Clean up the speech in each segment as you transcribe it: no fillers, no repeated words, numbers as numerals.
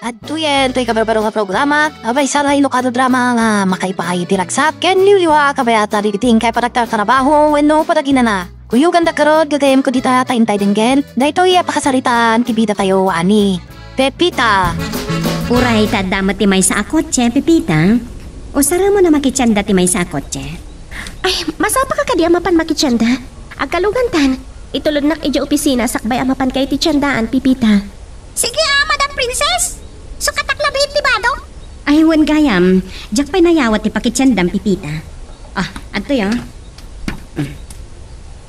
At tuyen, to'y kabarbaro nga programa, abay sana ilokado drama nga makaipahay diragsak, ken liwliwa kabayata rigiting kay paragtar trabaho, wenno paragina na. Kuyo ganda karod, gagayem ko dita taintay dinggen, dahito'y pakasaritaan, kibida tayo ani. Pepita! Uray, tadamat ti may sa akotse, Pepita. O sara mo na makitsanda ti may sa akotse. Ay, masapa ka kadi amapan makitsanda. Agkalugantan, itulod nak ija opisina sakbay amapan kay ti tiyandaan, Pepita. Sige Madam Princess! Sukatak na bihit ti Bado? Ay, wan gayam. Diyak pa'y nayawat ti pakitsandam, Pepita. Ato ya.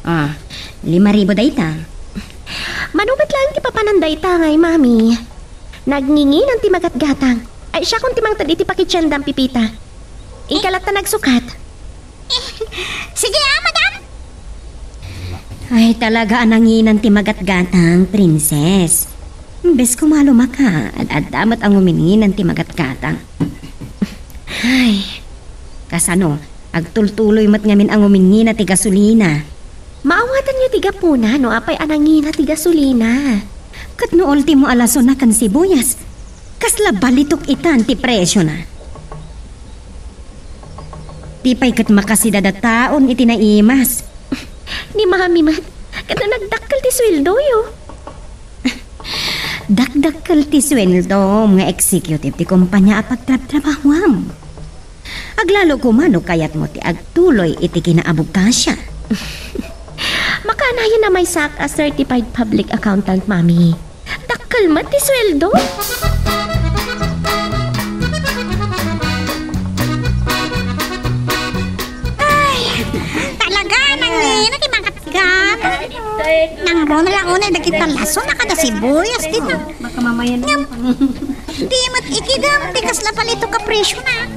5,000 dayta. Manubat lang ti papananday tangay, Mami. Nagngingi ng ti magatgatang. Ay siya kung timang tadi ti pakitsandam, Pepita. Ikalat na nagsukat. Sige Madam! Ay, talaga ananginan ti magatgatang, Princess. Bes kumalo maka, at damat ang uminginan ti magatgatang. Ay, kasano, agtultuloy mat ngamin ang umingina ti gasolina. Maawatan niyo ti gapuna, no apay anangina ti gasolina. Kat no ultimo alaso na kan sibuyas, kasla balitok itan ti presyo na. Tipay kat makasidada taon iti naimas. Ni Mami mat, kada nagdakkel ti sweldo yo. Dakdakkel ti sweldo nga executive ti kumpanya apagtrabtrabahwam. Aglalo kumano kayat mo ti agtuloy iti kinaabukasya. Makanayan na may sak as certified public accountant, Mami. Dakkel mat ti sweldo. Nang mo na lang unay nakita laso na kada sibuyas dito. Baka mamaya na. Di mat ikidam, tikas na palito ka presyo na.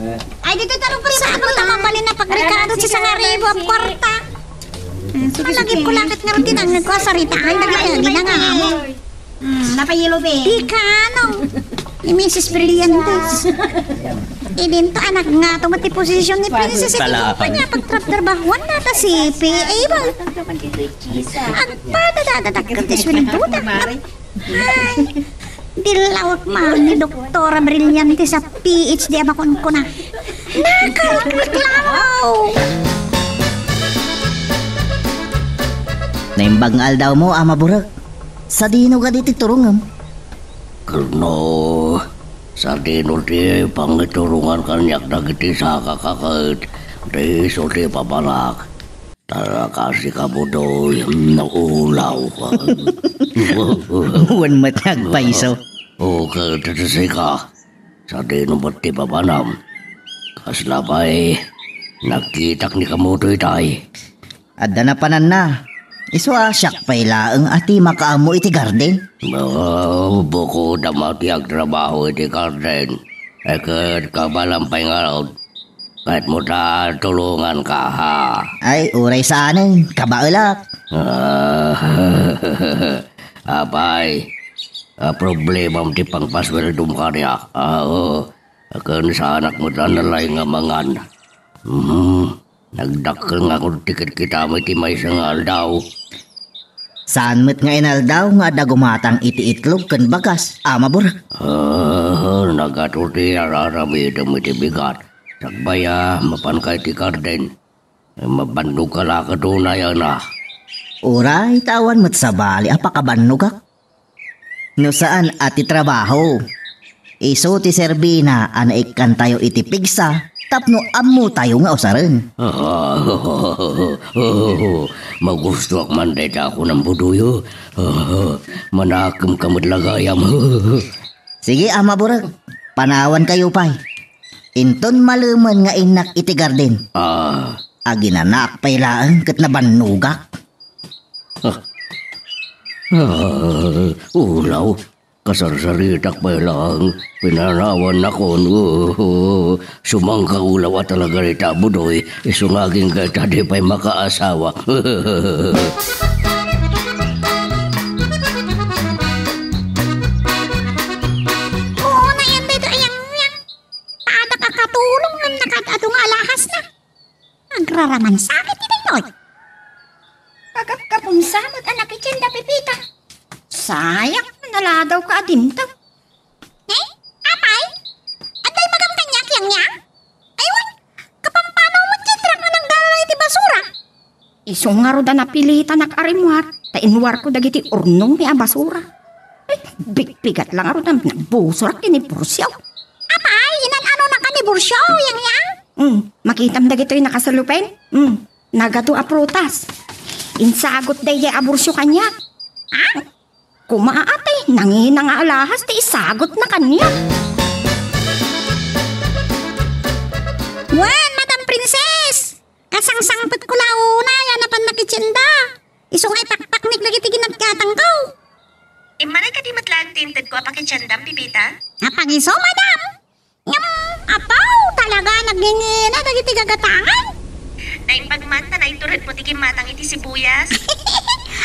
Ay dito talong pa sa mo naman bali na pagrekado sa 1,000 ang kwarta. Malagip ko langit nga rin ang nagkasaritaan dagay na nga mo. Napayelo be. Di ka ano. Ni Mrs. Brillantes. Idinto anak nga tumati posisyon ni Princess iti kumpanya pagtrap-trabahuan na ta si PA ba? Ang padadadadak ti sweldo na. Ay, dilawak man ni Doktora Brillantes sa PhD abakon ko na. Nakalaklaw! Naimbag nga aldaw mo, ama burak. Sa dino ka diti turungam. Karno, sa dino di pangiturungan kanyak dagiti sa kakakait. Di sulti pabalak. Tara kasi kabudoy, naulaw ka. Huwan matag paiso. Okay, tatasay ka. Sa dino ba't di pabanam? Kaslabay, nagkitak ni kamutoy tay. Adda na panan na. Iso asyak pay laeng ati makaamo iti garden. Buko damati ang trabaho iti garden. Eket kabalampay nga raw. Kahit mo ta tulungan ka ha. Ay, uray sa anin. Kabaulak. Apay, problema mo ti pangpasweldom ka niya. Akan sa anak mo ta nalay nga mangan. Nagdakkel nga kung tikit kita mo iti may sangal daw. Saan mo't nga inaldaw nga ada gumatang iti itlog kan bagas, ama burak. Nagatuti ararami ito mo iti bigat. Sagbaya, mapan ka iti garden. Mabandog ka la kadunay na. Uray, tawan mo't sabali, apakabanugak. No saan ati trabaho? Iso ti Serbina, anaikan tayo iti pigsa. Tapno amo tayo nga usaran. Magusto ak man deta ako ng buduyo. Manakam kamad lagayam. Sige ama burak, panawan kayo pay. Inton maluman nga inak iti garden. Aginanak pay laan kat nabanugak. Ulaw. Kasarsaritak pa lang, pinanawan ako, sumangka ulaw at talaga rita budoy, isungaging gata di pa'y makaasawa. Oo na yan dito ayang paada ka katulong ng nakatadong alahas na. Agraraman sa akin tinay. Kakapumsamot anak ityan da Pepita. Sayang, naladaw ka adintaw. Eh? Iso nga ro da napilitan nakarimwar. Tainwar ko dagiti urnong ni basura. Bigpigat lang ro da nagbusurak ni Pursyaw. Apay, inan ano na ka ni Bursyo, yang. Makitam dagito'y nakasalupen. Nagato a prutas. Insagot day abursyo kanya. Kumaatay, nangina nga alahas, ti isagot na kanya. Wan, Madam Princess! Kasang-sangpet ko launa, yan napan nakitsinda. Isong ay taktaknik lagi tiginat katang ko. Imanay ka di matlang tinted ko apakin siyandam, Pipita? Napagiso, Madam. Apaw, talaga nagingina lagi tigagatangan. Naimpagmanta na iturid mo tigim matang iti sibuyas.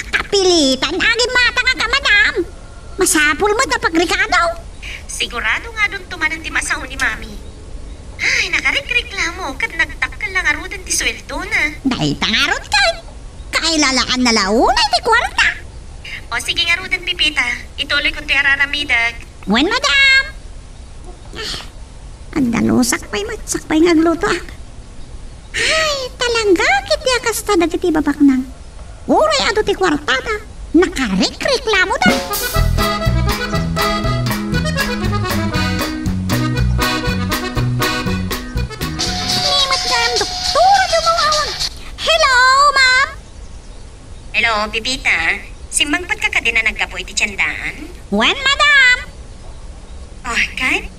Kapilitan, agin mata nga ka, Madam. Masapul mo na pagrikado. Sigurado nga doon tumanan ti masaw ni Mami. Ay, nakarik-reklamo kat nagtakal lang arudan ti sweldo na. Dahil tangarot ka. Kailalakan na launa, iti kwarta. O sige nga arudan, Pipita. Ituloy kong ti araramidag. Wen, Madam. Ang dalusak pa'y ngagluto ak. Ay, talaga kiti akasta dagiti babak nang. Uray ato ti kwartada. Nakarik-reklamo da. Nimat ka ang doktor dumawawang. Hello, ma'am. Hello, Pipita. Simbangpat ka din na nagkapoy ti tiyandaan? Wen, Madam. Oh, kan?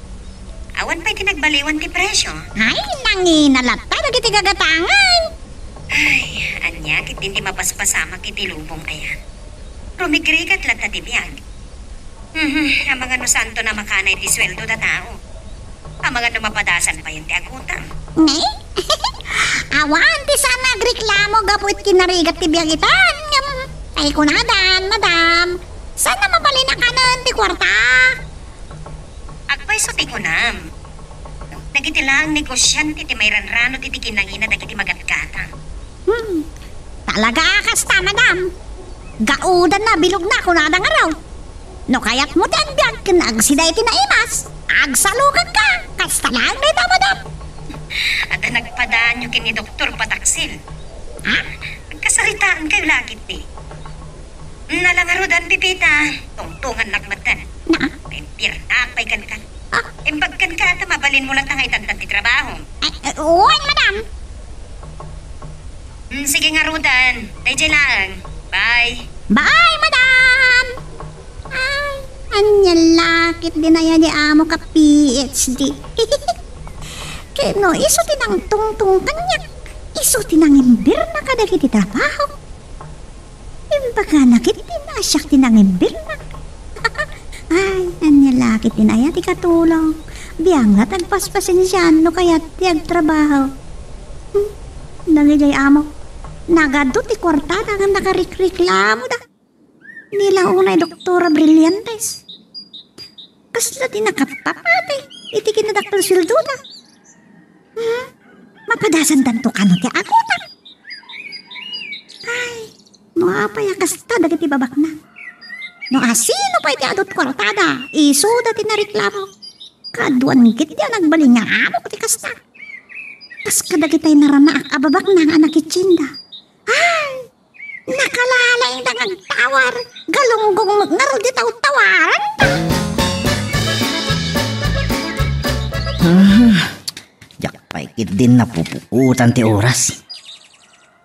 Awan pa'y tinagbaliwan ti presyo. Ay, nanginalata dagiti gagatangan. Ay, anya, kit hindi mapaspasama kiti lubong ayan. Rumigrigat lang na tibiyag. Ang mga no santo na makanay ti sweldo na tao. Ang mga no mapadasan pa yun ti agutang. Ne? Awan, di sana nagreklamo gapuit kinarigat ti biyagitan. Ay kunadan, Madam. Sana mabalin na kanan ti kwarta. Agpay so ti kunam. Dagiti lang negosyante ti may ranrano ti kinangina dagiti magatgatang. Talaga kasta, Madam. Gaudan na, bilog na, kunada nga raw. No kayat mo ti agbyag, kinagsiday ti naimas. Agsalukan ka, kasta lang na Madam. At nagpadaan nyo kini Dr. Pataksil. Ha? Nagkasaritaan kayo lagit ni. Nalangarodan, Pipita. Tungtungan nagmatan. Na? Pirnapay kan ka. Imbagkan ka at mabalin mo lang tangay tantan ti trabaho. Uwan, Madam. Sige nga, Rodan. Dayjay lang. Bye. Bye, Madam. Ay, anyalakit din na yan ni amo ka PhD. Keno, iso tinang tungtung kanyak. Iso tinang imbir na kadagiti trabaho. Imbaga nakit tinasyak tinang imbir na. Ay, anyalakit din na yan ti katulong. Biyang na tagpaspasin siya no kaya tiyag trabaho. Nangijay amo. Nagado ti kwartada nga nakareklamo da. Nila unay Doktora Brillantes. Kasla di nakapapatay. Iti kinadaktal sildo da. Mapadasan tanto ka no ti agutan. Ay, no apay akasta dagiti babak na. No asino pa iti adot kwartada. Iso da ti nareklamo. Kaduan git di nagbaling nga amo ko ti kasta. Kas kadagitay naranaak ababak na nga nakitsinda. Ay, nakalalaing na ngagtawar. Galunggong magnaro di tawaran. Jak paikit din na pupukutan ti oras.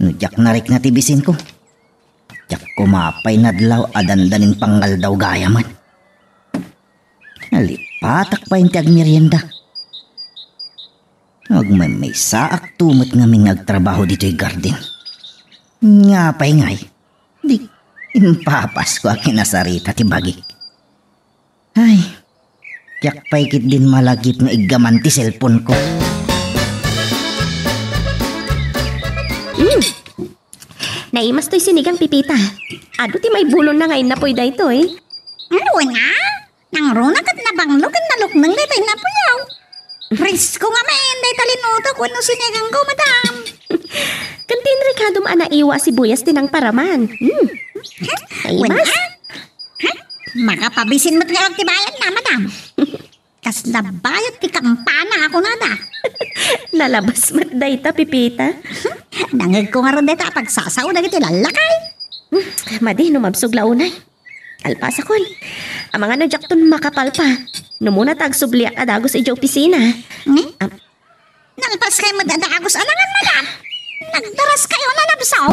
Nujak narik na tibisin ko. Jak kumapay nadlaw adandanin panggal daw gayaman. Nalipatak pa yung ti agmerienda. May saak tumot nga ming agtrabaho dito'y garden. Nga pa'y ngay. Di, impapas ko ang kinasarita ti bagi. Ay, yak paikit din malagip nga igaman ti cellphone ko. Naimas to'y sinigang, Pipita. Ado ti may bulon na ngayon na po'y da ito eh. Ano nga? Nang runag at nabanglogan na luknang dito'y napuyaw. Risko nga main, day talinuto ko no sinigang ko, Madam. Kantin Ricardo anaiwa si Buyas tinang paraman. Naimas. Makapabisin mo't nga ti bayan na, Madam. Kas nabayot ti kampana ako na da. Nalabas mat dayta, Pipita. Nangig ko nga ron deta pagsasaw na iti lalakay. Madi, numabsog launay. Alpasa kon. Ang mga nadjakton makapal pa. Numuna tagsubliak adagos iti opisina. Nalpas kayo madadagos alangan madam. Nagdaras kayo na nabsaw.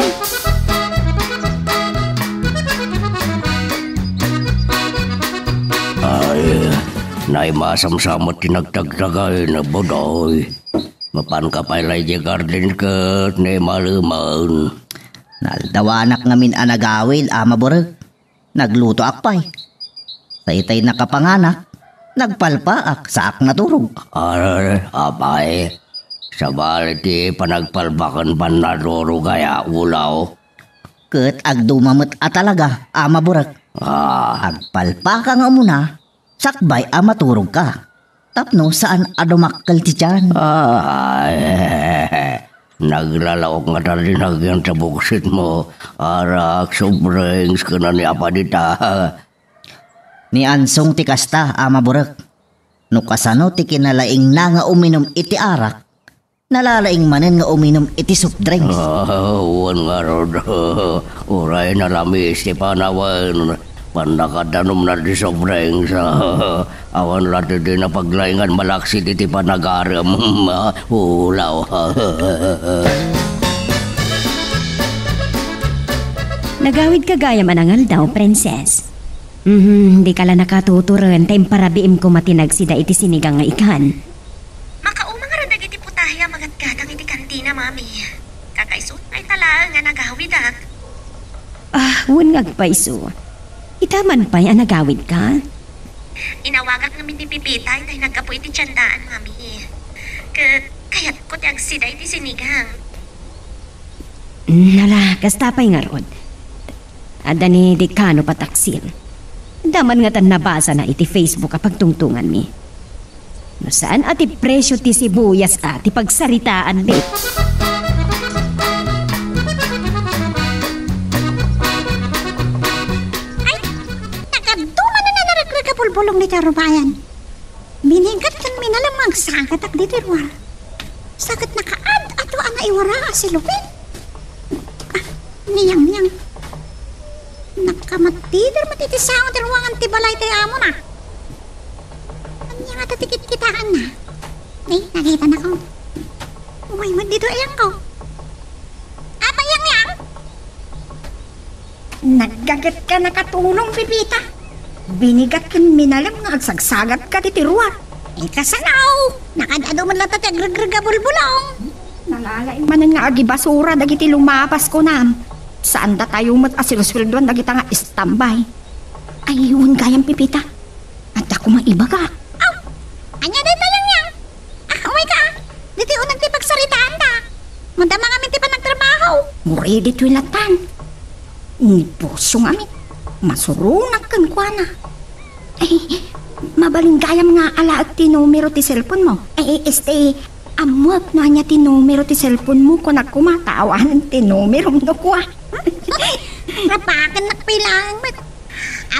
Ay, naimasamsamot tinagtagtagay na bodoy. Mapan ka pa ilay di garden kat na maluman. Naldawanak ngamin anagawil, ama borag. Nagluto akpay. Sa itay nakapanganak, nagpalpaak sa ak naturog. Ay, apay. Sa baliti panagpalbakan pan nadoro kaya ulaw. Ket agdumamot talaga, ama borag. Agpalpaka nga muna, sakbay ama turog ka. Tapno saan adumakkel ti tiyan? Ay, naglalaok nga tali nagyan sa buksit mo. Arak, sobrings ka na ni Apadita. Ni ansong ti kasta, ama borag. No kasano ti kinalaing na nga uminom iti arak, nalalaing manen nga uminom iti soft drinks. Uwan nga rod. Uray na lamis ti panawan. Pandakadanom na di sobrang sa awan lati din na paglaingan malaksi di panagaram. Ulaw. Nagawid ka gaya manangal daw, princess. Di ka lang nakatuturan, time para biim ko matinagsida iti sinigang nga ikan. Makauma nga rin iti putahya magatgatang iti kantina, mami. Kakaisot ay talaan nga nagawid ak. Huwag ngagpaiso. Itaman pa'y nagawid ka? Inawagak namin ni Pipita ay nagkapo iti tiyandaan, mami. Kaya't ko tiyag sida iti sinigang. Nala, kastapay nga rod. Ada ni Dekano pataksil. Daman nga tan nabasa na iti Facebook kapag tungtungan mi. No saan ati presyo ti sibuyas ati pagsaritaan mi. Pulpulong ni Tarubayan. Binigat kan minalamang sakat ak dito ruar. Sakat nakaad ato ana iwara si Lupin. Niyang. Nakamatider matitisaw ti ruangan ti balay ti amo na. Anya nga tatikit kitaan na. Ay, nakita na ko. Umay mo dito ayang ko. Apa yang? Naggagat ka nakatulong, Pipita. Binigat kan minalam nga agsagsagat ka ti ruar. Kasanaw! Nakadado man lang tati agrag-raga bulbulong. Nalalaing manan nga agi basura dagiti lumapas ko nam. Saan da tayo mat asilosweldoan dagiti nga istambay. Ayun gayang, Pipita. At ako maiba ka. Aw! Anya din tayang yan. Umay ka. Diti unang ti pagsaritaan ta. Mandama nga ti pa nagtrabaho. Muri dito ilatan. Ni Borsyo nga masurunak kan kwa na. Mabaling gayam nga alaag ti numero ti cellphone mo. Amot na niya ti numero ti cellphone mo kung nagkumatawanan ti numero no kwa. Rapakan nakpilang mat.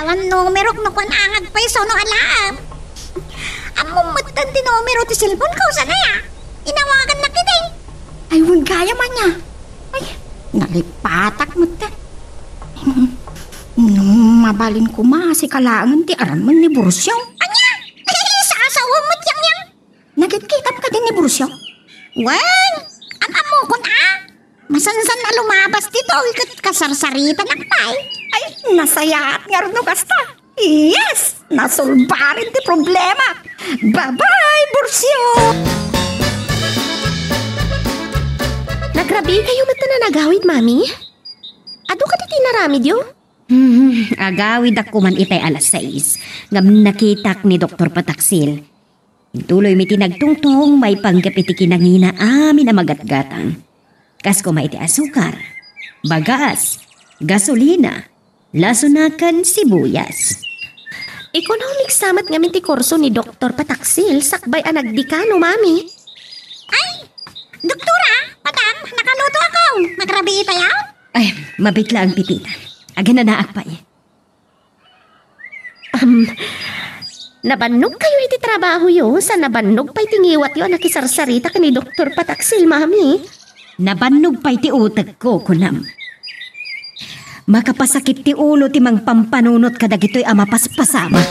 Awan numero no kwa naangag pa iso no alaam. Amumutan ti numero ti cellphone ko sana ya. Inawagan na kita. Ay, huwag gaya man niya. Ay, nalipatak mo ta. Nung mabalin ko si kalangan ti araman ni Borsyo. Anya? Sasawa mo tiyang yang. Nagkikitap ka din ni Borsyo? Wen, ang amo ko na. Masansan na lumabas dito. Ikat kasarsarita ng pay. Ay, nasayaat nga rin no kasta. Yes! Nasulbarin ti problema. Bye-bye, Borsyo! Nagrabi kayo mata na nagawid, mami? Ado ka ti naramid yo? Agawid ako man itay alas 6. Ngam nakitak ni Dr. Pataksil. Tuloy mi tinagtungtong may panggapiti kinangina amin na magatgatang. Kas ko maiti asukar, bagas, gasolina, lasunakan sibuyas. Economic samat ngamin ti kurso ni Dr. Pataksil sakbay anagdikano, mami. Ay, doktora, madam, nakaluto ako. Magrabi itayaw? Ay, mabitla ang Pipita. Aga na naak pa eh. Nabannog kayo iti trabaho yo. Sa nabannog pa'y tingiwat yo nakisarsarita ka ni Dr. Pataksil, mami. Nabannog pa'y ti utak ko, kunam. Makapasakit ti ulo ti mang pampanunot kadag ito'y amapaspasama.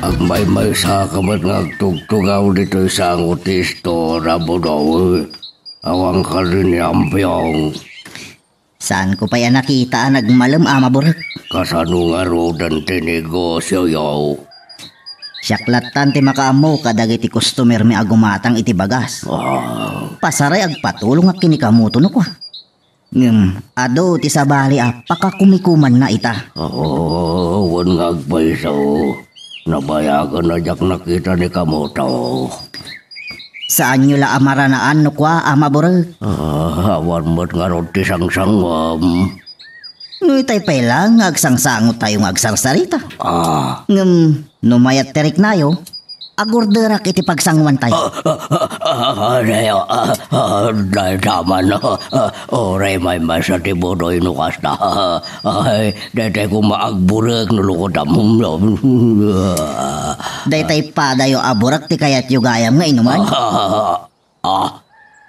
Ang may sa kamat ngagtugtugaw dito'y sang utisto, rabo daw. Awang ka rin yampyong. Saan ko pa yan nakita nagmalam Burek? Kasano nga rodan tinegosyo yaw. Siyaklatan ti makaamo kadag iti customer mi agumatang iti bagas. Pasaray agpatulong ak kinikamuto no kwa. Ado ti sabali pakakumikuman na ita. Wan nga agpaisaw. Nabayagan na jak nakita ni kamuto. Saan nyo la amaranaan no kwa Burek? Awan mo't nga ron ti sangsangwam. Ngitay pa lang agsangsangot tayong agsarsarita. Numayat terik nayo, agorderak iti pagsangwan tayo. Dahil tama na. Oray may masa ti budoy no kasta. Ay, dete ko maagburek no lukotam. Daytay pa dayo aburak ti kayat yu gayam nga inuman.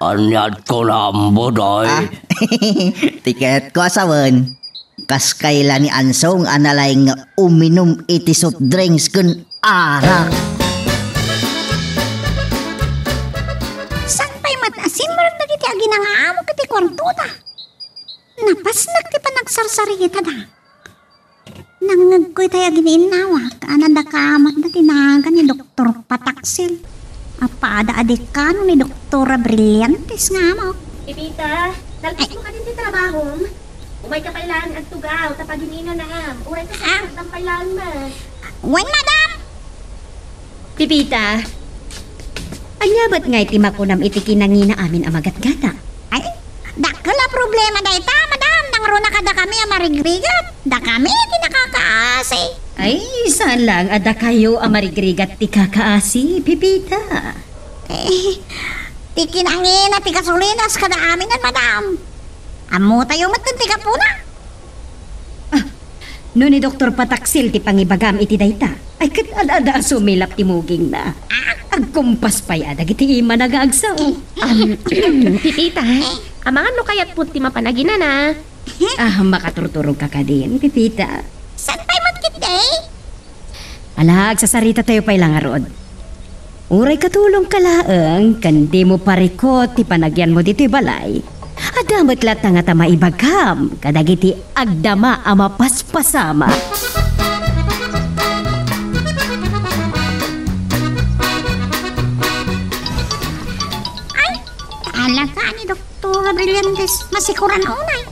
Anyat ko na ang budoy. Tiket ko asawan. Kas kaila ni Ansong analay nga uminom iti soft drinks kun arak. San pa'y matasin mo rin iti aginangaamo kiti kwartuta. Napasnak ti pa nagsarsarita da. Nangagkoy tayo giniinawak, ananda kamat na tinaga ni Dr. Pataksil. Apada adikano ni Dr. Brillantes nga mo. Pipita, dalpit mo ka din sa trabaho. Umay ka pailan at tugaw, tapaginino na am. Uray ka sa ng pailan ma. Wen, madam! Pipita, anya ba't nga iti makunam iti kinangina amin amagat-gata? Ay, dakala problema da ita, madam. Nangro na kada kami amarigrigat. Da kami iti nakakaasi. Ay, saan lang ada kayo amarigrigat ti kakaasi, Pipita? Ti kinangin at ti kasulinas kada aminan, madam. Amo tayo matunti ka po na. No ni Dr. Pataksil ti pangibagam iti dayta. Ay kat ada sumilap ti muging na. Agkumpas pa'y adag iti ima nag-aagsaw. Pipita, amangan no kayat po ti mapanagina na. Makaturturong ka ka din, Pipita. San pa'y matkit day? Alag, sasarita tayo pa'y lang arod. Uray katulong ka laang, kandi mo parikot ti panagyan mo dito'y balay. Adamot lat nga ta maibagam, kadagiti agdama ama paspasama. Ay, talaga ni Dr. Brillantes, masikuran unay.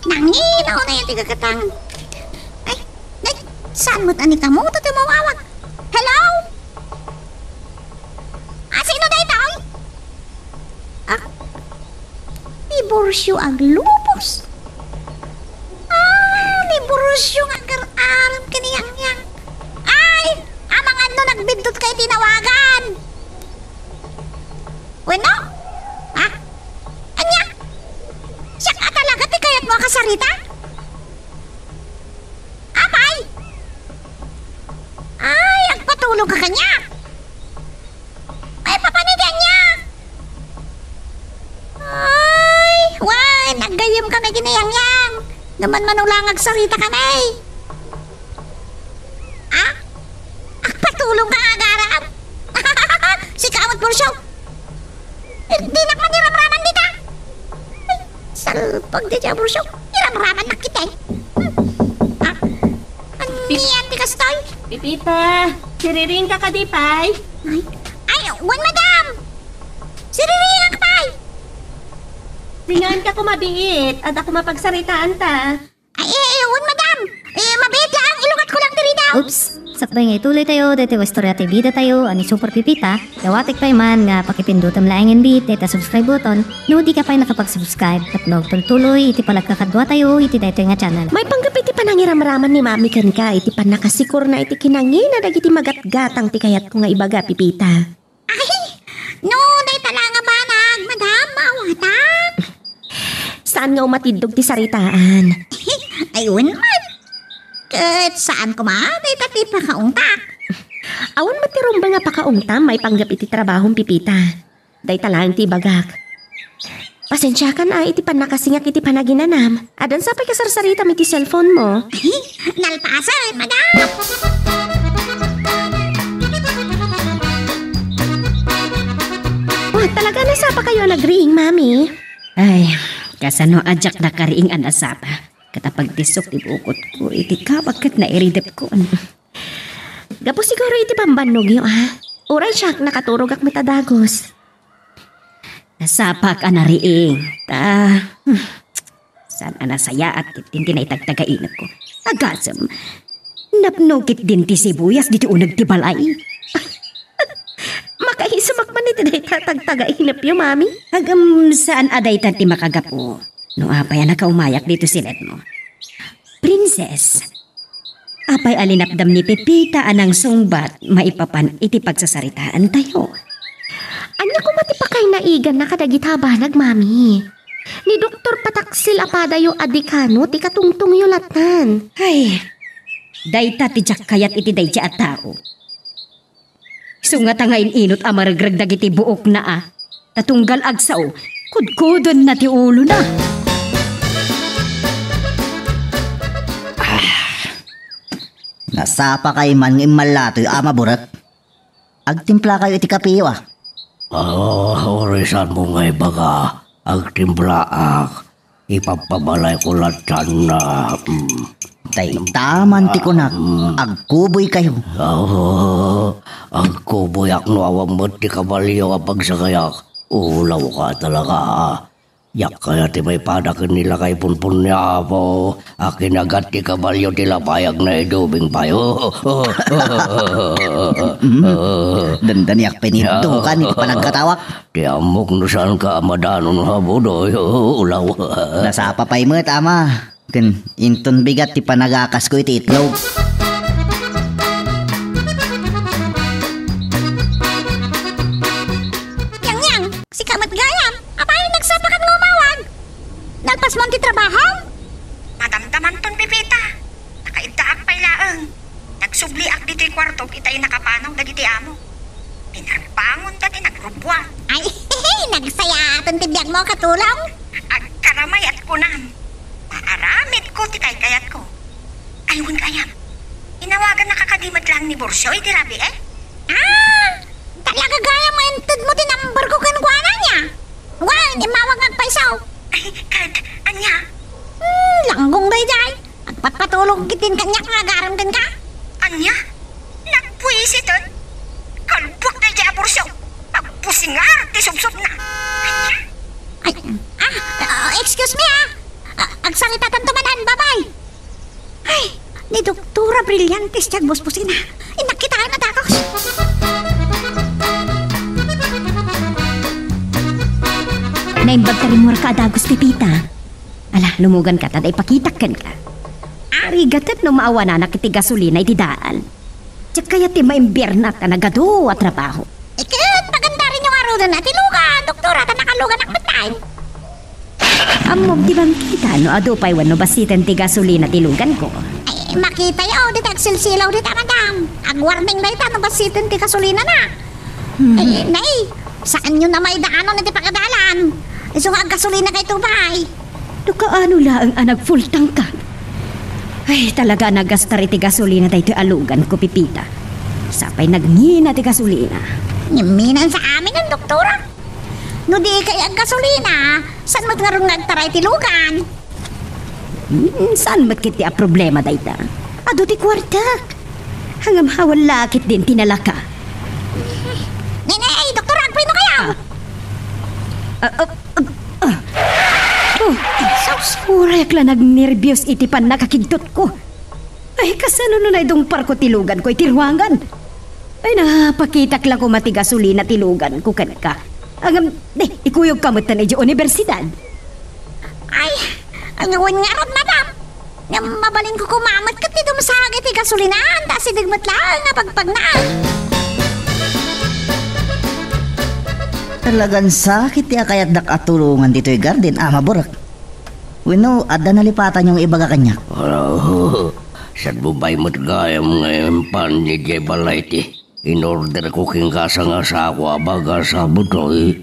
Nanginaw na yung tigagatangan. Ay, saan mo't ani ka mo? Ito tumawawag. Hello? Sino na ito? Liborsyo ag lupos. Liborsyo ag aram kaniyang-yang. Ay, amang ano nagbindot kay tinawagan. Bueno? Anya? Siya ka talaga ti kayat mo kasarita? Amay? Ay, agpatulog ka kanya. Ay, papanigyan niya. Ay, why, naggayam ka na ginayang-yang. Naman manulangag sarita ka na eh. Agpatulong ka agarap. Si Kamot Bursyo. Di naman niramraman dita. Salpag di siya Bursyo. Niramraman na kita eh. Aniyan di kastoy. Pipita, siriring ka kadipay. Ay, wan madam. Siriringan ka pay. Ringan ka kumabiit at ako mapagsaritaan ta. Ay, wan madam. Mabait lang. Ilugat ko lang diri daw. Oops! Sakbay nga ituloy tayo, dito istorya tayo bida tayo, ani Super Pipita. Dawatik pa man nga pakipindutam laing and beat, dito subscribe button. No, di ka pa nakapag-subscribe. Tapnog tuloy, iti palagkakadwa tayo, iti dito nga channel. May panggap iti panangiramraman ni Mami kan ka, iti panakasikur na iti kinangina, dagiti magatgatang tikayat ko nga ibaga, Pipita. Ay, no, day talaga banag, madam, mawata. Saan nga umatidog ti saritaan? Ayun man. Kat saan ko maaday tati pa kaungtak. Awan matirong ba nga pakaungtam may panggap iti trabahong pipita. Day talang ti bagak. Pasensya ka na iti panakasingak iti panaginanam. Adan sa pagkasarsarita iti cellphone mo. Nalpasal, madam. Oh, talaga nasapa kayo nagriing, mami? Ay, kasano ajak na kariing anasapa. Katapag tisok ti bukot ko, iti kabagkat na iridip ko. Gapo siguro iti pambanog yun, ha? Uray siya, nakaturog ak matadagos. Nasapa ka na riing. Saan anasaya at tinti na itagtagainap ko. Agasam, napnukit din ti sibuyas dito unag ti balay. Makahisumak man iti day tatagtagainap yun, mami. Hagam saan aday tanti makagapo. No apay nakaumayak dito silet mo. Princess, apay alinapdam ni Pepita anang sungbat maipapan iti pagsasaritaan tayo. Anya ko matipakay na igan na kadagitabanag, mami. Ni Dr. Pataksil apada yung adikano ti katungtong yung latan. Ay, dayta ti jak kayat iti dayja at tao. Sunga tangain inot amaragragdag iti buok na tatunggal agsaw, kudkudon na ti ulo na. Nasapa kay man ng malatoy ama burat. Agtimpla kayo iti kapiyo Orisan mo ngay baga. Agtimplaak. Ipapabalay ko latan na. Tay taman ti kunak. Agkuboy kayo. Agkuboy ak no awang mo ti kabalyo kapag sakayak. Ulaw ka talaga. Yak kaya ti may padakin nila kay punpun niya po. Akin agad ti kabalyo ti lapayag na idubing payo. Dandan yak pinito ka nito pa nagkatawak. Ti amok no saan ka madanon habudoy. Ulaw. Nasapa pa'y mo tama. Ken inton bigat ti panagakas ko iti itlog. Yang, si Kamat Gayam. Apay nagsapa ka ngumawag. Nalpas mo ang titrabaho? Madamdaman ton Pepita. Nakaintaak pa'y laeng. Nagsubliak dito'y kwarto itay nakapanaw dagiti amo. Pinagbangon dati nagrubwa. Ay, nagsaya aton tibiyag mo katulong. Agkaramay at kunam. Maaramid ko titay kayat ko. Ayun kayam. Inawagan na kakadimat lang ni Borsyoy di rabi Talaga gaya mo entud mo tinambar ko kankuana niya. Wal, imawag agpaisaw. Ay, kad, anya? Langgong day. Agpatpatulog kitin kanyak nga garamdan ka. Anya? Nagpuisiton? Kalbuk na dya Borsyoy. Pagpusingar, tisubsob na. Anya? Ay, excuse me agsalita tanto manan, bye-bye. Ay, ni Doktora Brillantes tiyag bospusina. Inakitaan na takos. Naimbag ka rin mo ka adagos, Pepita. Ala, lumugan ka, taday pakitakan ka. Arigatat no maawa na nakiti gasolina iti daan. Tiyak kaya ti maimbirnat ka nagado at trabaho. Ikat, maganda rin yung araw na tilugan, doktora, ta nakalugan ang batay. Amom ti bang kita no adupay wano basitan ti gasolina tilugan ko. Ay, makita yaw, di tagsilsilaw di ta, madam. Ag-warning na ita, no basitin ti kasulina na. Ay, nay, saan nyo na may daanon iti pagkadalan? Iso nga gasolina kay tubay. Dukaano lang ang full tank ka. Ay, talaga nagastar iti gasolina dahito alugan ko, Pepita. Sapay nagngina ti gasolina. Nyaminan sa amin ang doktora. No di kaya ang gasolina, saan mo't nga rin nagtaray tilugan? Saan mo't kiti a problema dahita? Ado ti kwarta. Hangam hawan lakit din tinalaka. Nenay, doktora, agpino kayo? Urayak lang nagnervyos iti pan nakakigtot ko. Ay, kasano na idong parko tilugan ko itirwangan. Ay, napakitak lang ko mati gasolina tilugan ko ka. Agam, ikuyog kamot na di universidad. Ay, ang awan nga ron, madam. Nga mabalin ko kumamot kat dito masagay ti gasolinaan. Dasi digmat lang nga pagpagnaan. Talagang sakit ya kayat nakatulungan dito'y garden, ama burak. Wino, ada nalipatan yung ibaga kanya. Sa bubay mo't gayam ngayon pan ni Jebalay ti. In-order ko king kasa nga sa ako abaga sa butoy.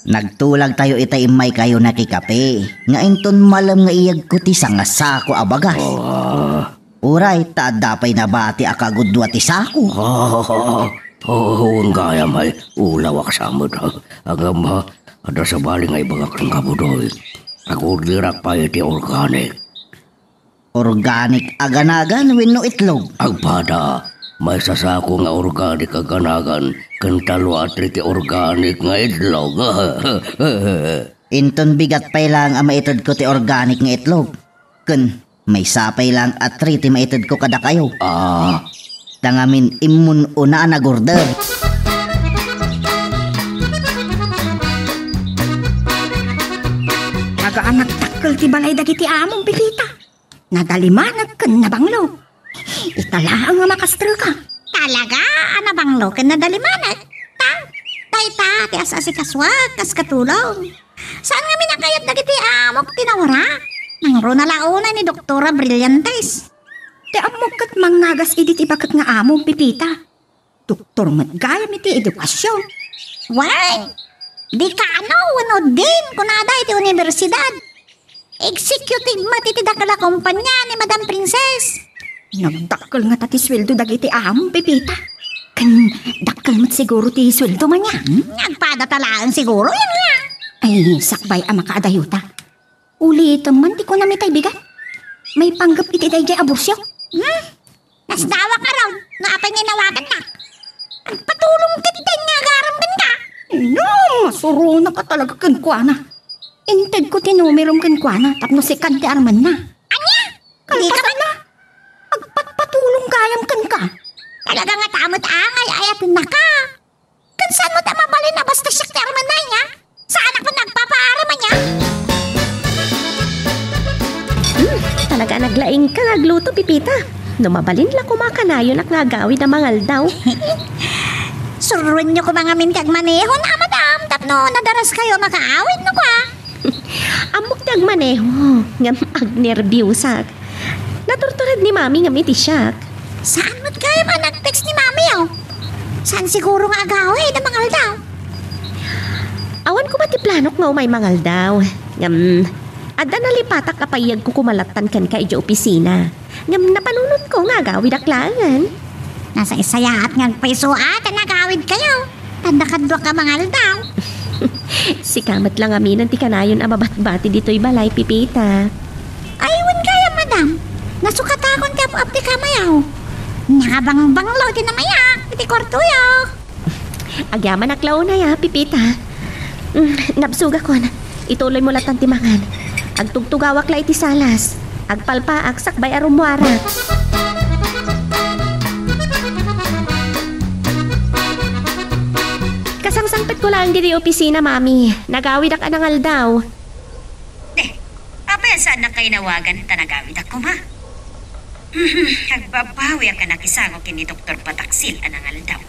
Nagtulag tayo itay may kayo nakikape. Nga inton malam nga iyag ko ti nga sako abagas. Uray, taadapay na bati akagudwa ti sako. Ang gayam ay ulawak sa mo daw. Agam ada sa baling ay bagak ng kabudoy. Ako dirak pa iti organic. Organic aganagan wenno itlog. Agpada, may sasako nga organic aganagan. Kantalo at iti organic nga itlog. Inton bigat pay lang ang maitod ko ti organic nga itlog. Kun may sapay lang at triti maitod ko kada kayo. Tangamin imun una na gurder. Anak takkel ti balay dagiti among Pipita. Nadalimanag ken nabanglo. Italaang nga makastro ka. Talaga, anabanglo ken nadalimanag. Dayta, ti asasi kaswag, kas katulong. Saan nga minakayat dagiti amok tinawara? Nangro na launa ni Doktora Brillantes. Ti amok kat mangnagas idit ibakat nga among Pipita. Doktor matgayam iti edukasyon. Why? Di ka wano din kunada iti universidad. Executive matitida kala kumpanya ni Madam Princess. Nagdakkel nga tati sweldo dagiti among Pipita. Kan dakkel mat siguro ti sweldo man niya. Nagpadatalaan siguro yan nga. Ay, sakbay ang makaadayuta. Uli ito man, di ko namitay bigat. May panggap iti day jay abursyo. Nasdawa ka raw, naapay ninawagan na. Patulong kiteng nga garamdan ka. No, masuro na ka talaga kankwana. Inted ko tinumirom kankwana, tapno si Kante Arman na. Anya? Hindi ka na. Agpatpatulong kayang ka. Talaga nga tamot angay ayatin na ka. Kansan mo tamabalin na basta siya ti Arman na niya? Sa anak mo nagpapaaraman niya? Talaga naglaing ka nagluto, Pipita. Numabalin lang kumakanayon at ngagawid na mangal daw. Suruin niyo ko mga mintag maneho na, madam. Tapno, nadaras kayo makaawid no ka. Amok nag maneho, nga agnerbyusak. Naturturad ni Mami nga mitisyak. Saan mo't kayo nag-text ni Mami, oh? Saan siguro nga agawid na mangal daw? Awan ko ba ti planok nga umay mangal daw. Ada nalipatak kapayag ko kumalatan kan ka ija opisina. Ngam napanunod ko nga agawid aklangan. Nasa isaya at ngagpaisuat at nagawid kayo. Tandakadwa ka mangal daw. Si kamat lang aminan ti kanayon ababat-bati dito'y balay, Pipita. Aywan kaya, madam. Nasukatakon ka po apti kamayaw. Nakabang-banglaw din namayak. Iti kwartuyo. Agyaman aklaw na ya, Pipita. Nabsuga ko na. Ituloy mo latang timangan. Agtugtugawak la iti salas. Agpalpaak sakbay arumwara. Kasangsangpit ko lang diri opisina, Mami. Nagawid ak anangal daw. Apay saan na kayo nawagan tanagawid ako, ma? Agbabawi ka nakisango kini Dr. Pataksil anangal daw.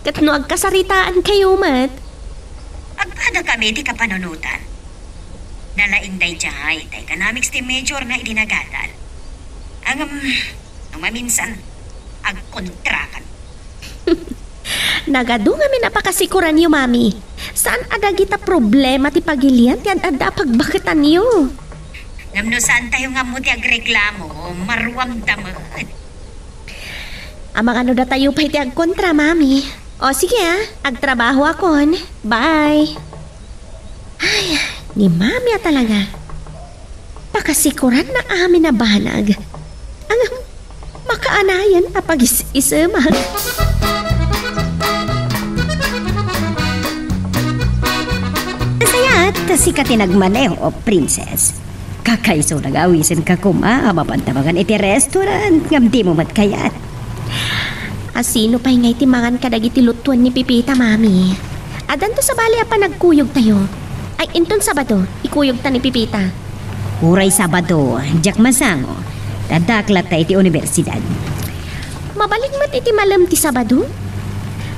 Katno agkasaritaan kayo, mat. Agpada kami di kapanunutan. Nalaing day jahay, tay kanamiks ti major na idinagadal. Ang maminsan, agkontrakan. Nagado nga minapakasikuran niyo, Mami. Saan ada kita problema ti pagilian ti ada pagbakitan niyo? Ngamno saan tayo nga mo ti agreklamo, maruam damad. Amang ano da tayo pa iti agkontra, Mami. O sige agtrabaho akon. Bye. Ay, ni Mami talaga. Pakasikuran na amin na banag. Ang makaanayan na pag-isamag. Sayat, kasi ka tinagmaneho, princess. Kakaiso nag-awisin ka kuma, mapantabangan iti restaurant, ngam di mo matkayat. Asino pa'y ngay timangan ka dagiti lutuan ni Pipita, Mami. Adan to sa bali pa nagkuyog tayo. Ay, inton Sabado, ikuyog ta ni Pipita. Uray Sabado, jak masango. Dadaklat ta iti universidad. Mabalik mat iti malam ti Sabado?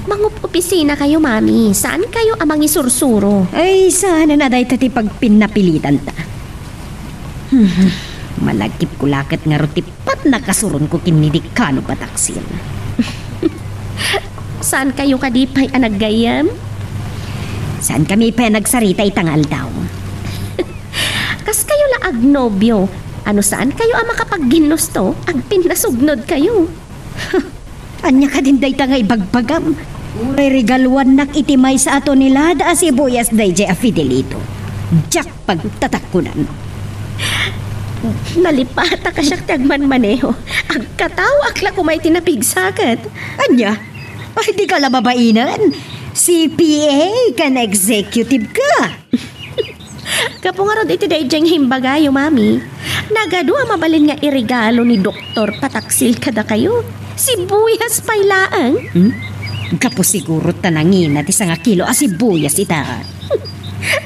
Mangup-opisina kayo, Mami. Saan kayo amang isursuro? Ay, sana na dahi tati pagpinapilitan ta. Malagkip ko lakit nga rutipat nakasuron ko kinidikano pataksil. Saan kayo kadipay anaggayam? Saan kami pa nagsarita itangal daw? Kas kayo la agnobyo. Ano saan kayo ang makapagginusto? Ag pinasugnod kayo. Anya ka din day tangay bagbagam. Uray regaluan nak itimay sa ato nila da sibuyas day jay a Fidelito. Jack pagtatakunan. Nalipata ka siya tagman maneho. Ag kataw akla ko may tinapigsakat. Anya? Ay di ka lababainan. CPA kan executive ka. Kapungarod iti day jang himbagayo, mami. Nagadua mabalin nga irigalo ni Doktor Pataksil kada kayo. Sibuyas pailaan. Kapo siguro tanangin at isang kilo sibuyas ita.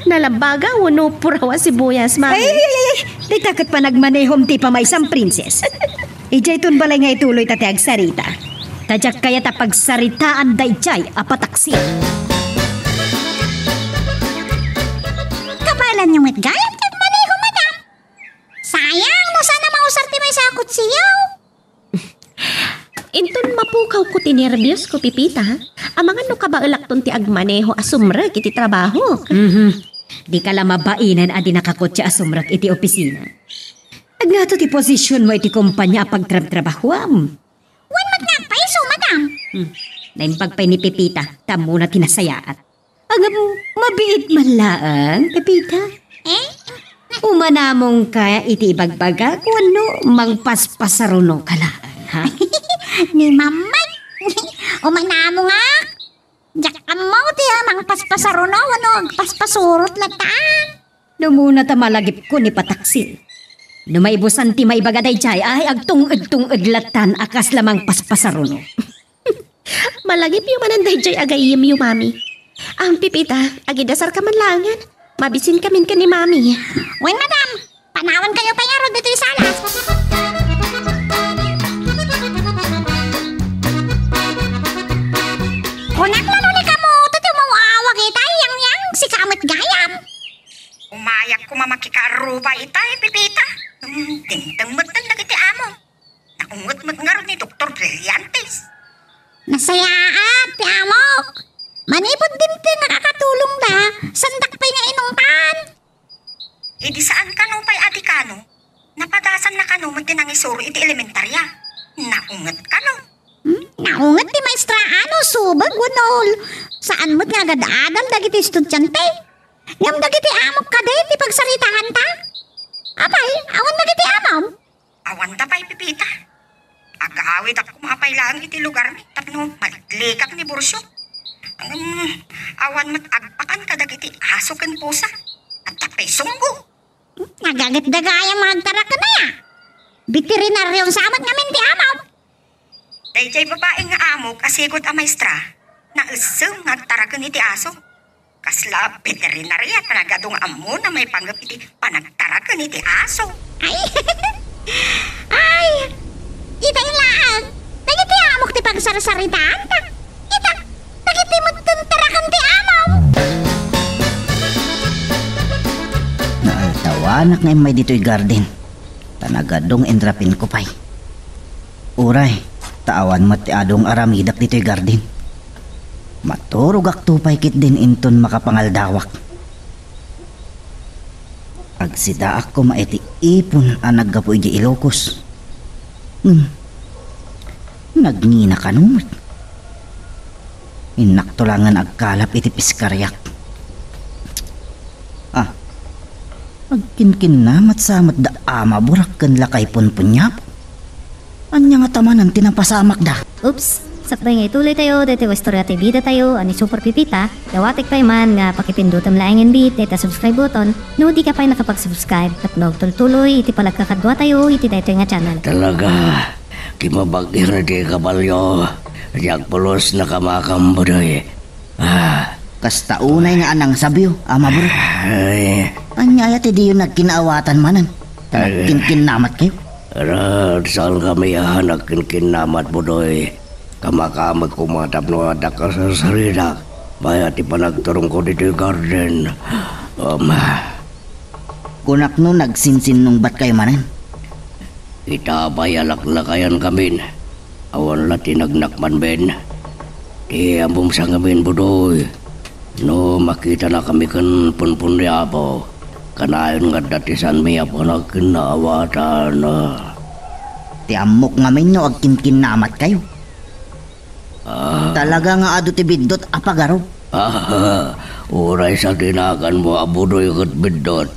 Nalabaga wano purawa sibuyas, mami. Ay. Di takot pa nagmanehom ti pa may isang princess. Ijay tun balay nga ituloy tate agsarita. Tadyak kaya tapagsaritaan day jay apataksil. Kapalan yung matgayam kag maneho, madam. Sayang, no sana mausar ti may sakot siyaw. Inton mapukaw ko ti nervyos ko, Pipita. Ang mga no kabailakton ti agmaneho asumrek iti trabaho. Di ka lang mabainan adi nakakotya asumrak iti opisina. Agnato ti posisyon mo iti kumpanya pagtrabahuam. Wan magnapay so, madam. Naimpagpay ni Pepita, tamo na tinasayaat. Agam, mabiit man laang, Pepita. Umanamong ka iti ibagbaga kung ano mangpaspasaruno ka laan, ha? Ni mamay. Umanamo nga. Diyak mo ti amang paspasaruno, wano paspasurot lataan. Numuna ta malagip ko ni pataksil. Numaibusan ti maibagaday chay ay agtungod-tungod latan akas lamang paspasaruno. Malagip yung mananday jay agayim yung mami. Ang Pipita, agidasar ka man langan. Mabisin kamin ka ni mami. Wen, madam. Panawan kayo pa nga rod dito yung salas. Kunak na nuni ka mo. Tati mawawag itay yang si kamot gayam. Umayak ko mamakikaruba itay, Pipita. Tintang-mat na nagiti amo. Naungot-mat nga rin ni Dr. Brillantes. Nasayaat, ti amok. Manipod din ti nakakatulong na. Sandak pa'y nga inungtan. E di saan kano pa'y adikano? Napadasan na kano magtinangisuro iti elementarya. Naungot kano. Naungat ti maestra ano, subag wanol. Saan mo't nga gadaadan dagiti estudyante? Ngam dagiti amok ka day, ti pagsaritahan ta? Apay, awan dagiti amam? Awan da pa'y Pipita. Agawid ako mapay lang iti lugar mi. Tapno maliklikak ni Bursyo. Awan mat agpakan ka dagiti aso ken pusa. At tapay sunggo. Nagagat dagayang magtara ka na ya. Veterinaryon samat ngamin ti amam. Dayjay babae nga amok asigod a maestra na isang nagtaragan iti aso. Kasla veterinarya talagadong amo na may panggap iti panagtaragan iti aso. Ay, itay laang. Nagiti amok ti pagsarasaritaan ta. Itak, nagiti mo tarakan ti amam. Naaltawanak na may dito'y garden. Tanagadong endrapin ko pa'y. Uray, taawan mati adong aramidak dito'y garden. Maturog aktupay kit din inton makapangaldawak. Agsidaak ko maiti ipon ang naggapoy di Ilocos. Nagngina kanumot. Inaktulangan agkalap iti piskaryak. Agkinkin namat samat da ama burak kan lakay punpunyap. Anya nga tamanan tinapasamak da. Oops! Sakbay nga ituloy tayo, dito Istorya TV da tayo, ani Super Pipita. Dawatik pa man nga pakipindutan laing bit, dito subscribe button. No di ka pa nakapag-subscribe at nagtultuloy, iti palagkakadwa tayo, iti dito nga channel. Talaga, kimabagir na di kabalyo. Diyak pulos na kamakambudoy. Kasta unay nga anang sabyo, ama bro. Ay, Anya ti di yun nagkinaawatan manan. Nagkinkin namat kayo. Rad, saan kami ahanak kinakinamat mo doy? Kamakamag kumatap no adak ka sa sarila. Bayat ipanagturong ko dito yung garden. Kunak no nagsinsin nung bat kayo manan. Itabayalak-lakayan kami. Awan la tinagnak man ben. Di ambong sa ngamin budoy. No makita na kami kan punpun ni Apo. Kanayon nga datisan may Apo na kinawatan. Ti amok ngamin no agkinkin namat kayo. Talaga nga ado ti bidot apagaro. Uray sa tinagan mo abudoy kat bidot.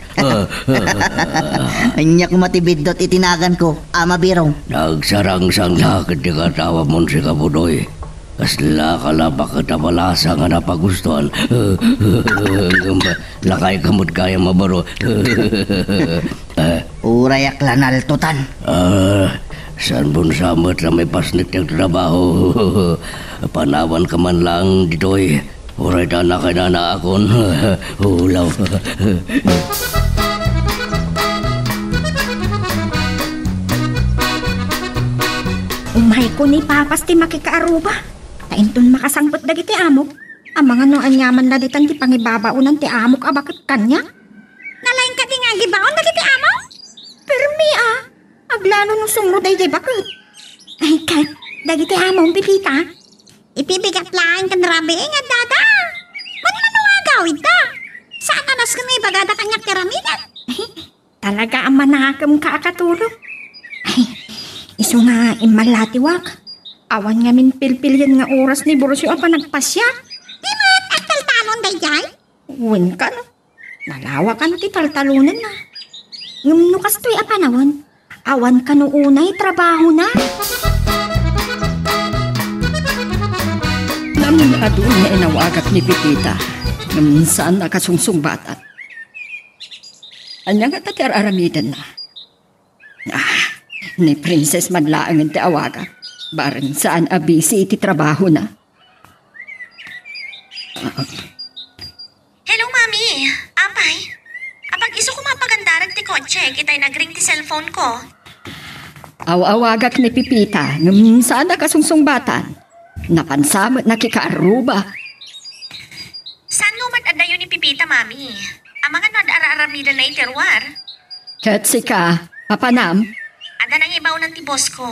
Anya ko matibidot itinagan ko, ama birong. Nagsarang-sang lakad di katawa mo si kabudoy. Kasla kalapa katabalasa nga napagustuhan. Lakay kamot kaya mabaro. Uray aklanal tutan. Saan pun samot na may pasnit yung trabaho. Panawan ka man lang dito'y. Uray ta na kaya na akon. Ulaw. Umay ko ni papas ti makikaaruba. Tainton makasangpot dagiti amok. Ang mga no anyaman na ditan ti pangibabaunan ti amok abakit kanya. Nalain ka di nga gibaon dagiti amok? Permi aglano nung sumro day bakit? Ay kat, dagiti among pipita. Ipibigat lang kan rabi nga dada. Kung ano nga gawin ta? Saan anas ka may bagada kanyak karamidan? Talaga ang manakam ka akatulog. Ay, iso nga imalatiwak. Awan nga min pilpilyan nga oras ni Borosyo ang panagpasya. Di mo at taltalon day jay? Uwin ka no. Nalawakan ti taltalunan na. Ngumnukas to'y apanawon. Awan ka no unay trabaho na. Namin adun nga inawagat ni Pipita. Saan nakasungsung bata. Anya nga tatir aramidan na. Ni Princess madlaang ti awagat. Barang saan abisi iti trabaho na. Hello, Mami. Apay. Apag iso ko mapagandarag ti kotse, kita'y nagring ti cellphone ko. Awagak ni Pipita. Saan nakasungsung batan. Napansamot na kikaaruba. Saan lumat adayo ni Pipita, Mami? Ang mga nag-araramida na iterwar. Ketsika, papanam. Ada nang ibaw ng ti boss ko.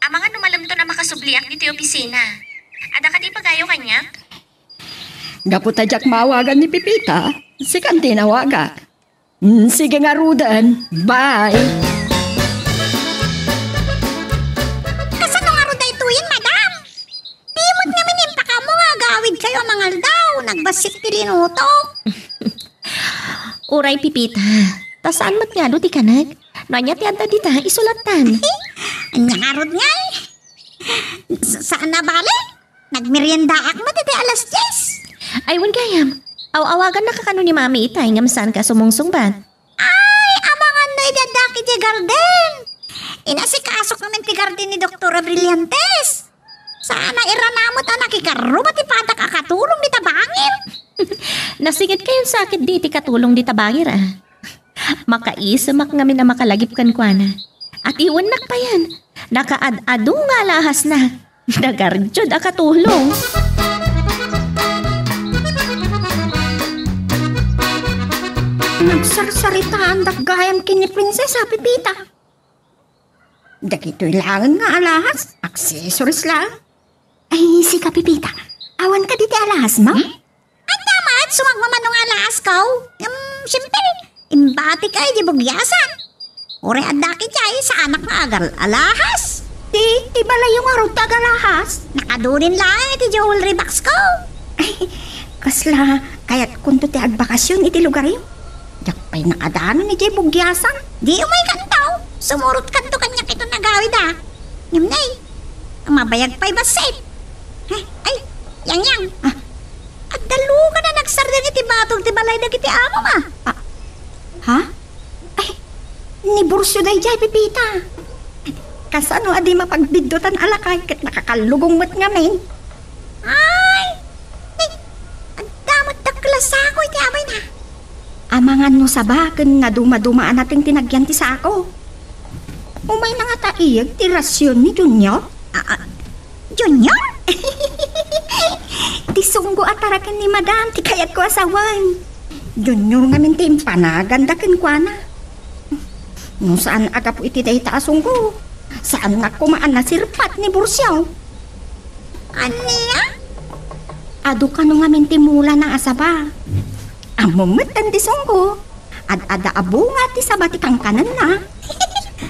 Ang mga numalamto na makasubliak ni ti opisina. Ada ka di pagayo kanyak? Gaputadyak mawagan ni Pipita. Sikan tinawaga. Sige nga Rudan. Bye. Kasano nga ro day tuyin, madam? Timot namin yung paka mo nga gawid kayo mga aldaw. Nagbasit pilinuto. Uray Pipita. Tasaan mat nga do ti kanag? Nanya ti anta dita isulatan. Anya nga rod nga eh. Saan na bali? Nagmeriendaak mo titi alas 10. Aywan gayam. Aw-awagan na kakano ni Mami itay ngam saan ka sumungsungban. Ay, amangan na idadaki ti garden. Inasikasok naman ti garden ni Doktora Brillantes. Sana iranamot ang nakikaruba ti patak akatulong ni tabangin. Nasigit kayong sakit di ti katulong di tabangir Makaisamak ngamin na makalagip kan kuana. At iwanak pa yan. Nakaad-ado nga lahas na. Nagarjod akatulong. Nagsarsaritaan daggayam kini Prinsesa Pipita. Dagito'y langan nga alahas. Accessories lang. Ay, si Kapipita. Awan ka diti alahas mo? Ang damat, sumagmamanong alahas ko. Siyempre, imbati ka di bugyasan. Ore adaki jay sa anak nga agal alahas. Di bala yung arog tagalahas. Nakadunin lang iti jewelry box ko. Ay, kasla, kaya't kunto ti agbakasyon iti lugar yun. Yak pa'y nakadano ni jay bugyasan. Di umay kantaw. Sumurot kanto kanya kito nagawid Ngimnay, ang mabayag pa'y basit. Ay, yang. At dalo ka na nagsardan iti batog ti balay na kiti amo ma. Ha? Ay, ni Bursyo day jay Pipita. Kasano adi mapagbidotan alakay kat nakakalugong mo't ngamin. Ay, ang damot daklas ako iti amay na. Amangan no sabaken nga dumadumaan nating tinagyan ti sa ako. Umay na nga taiyag ti rasyon ni Junior. Junior? Ti sunggo at tarakan ni Madam ti kayat ko asawan. Junior nga minti panagandakin kwa na. No saan aga po iti day taasong ko? Saan nga kumaan na sirpat ni Bursyaw? Aniya? Ado ka no nga minti mula ng asaba. Amumut ang disong ko. Ad-ada abunga ti sabati kang kanan na.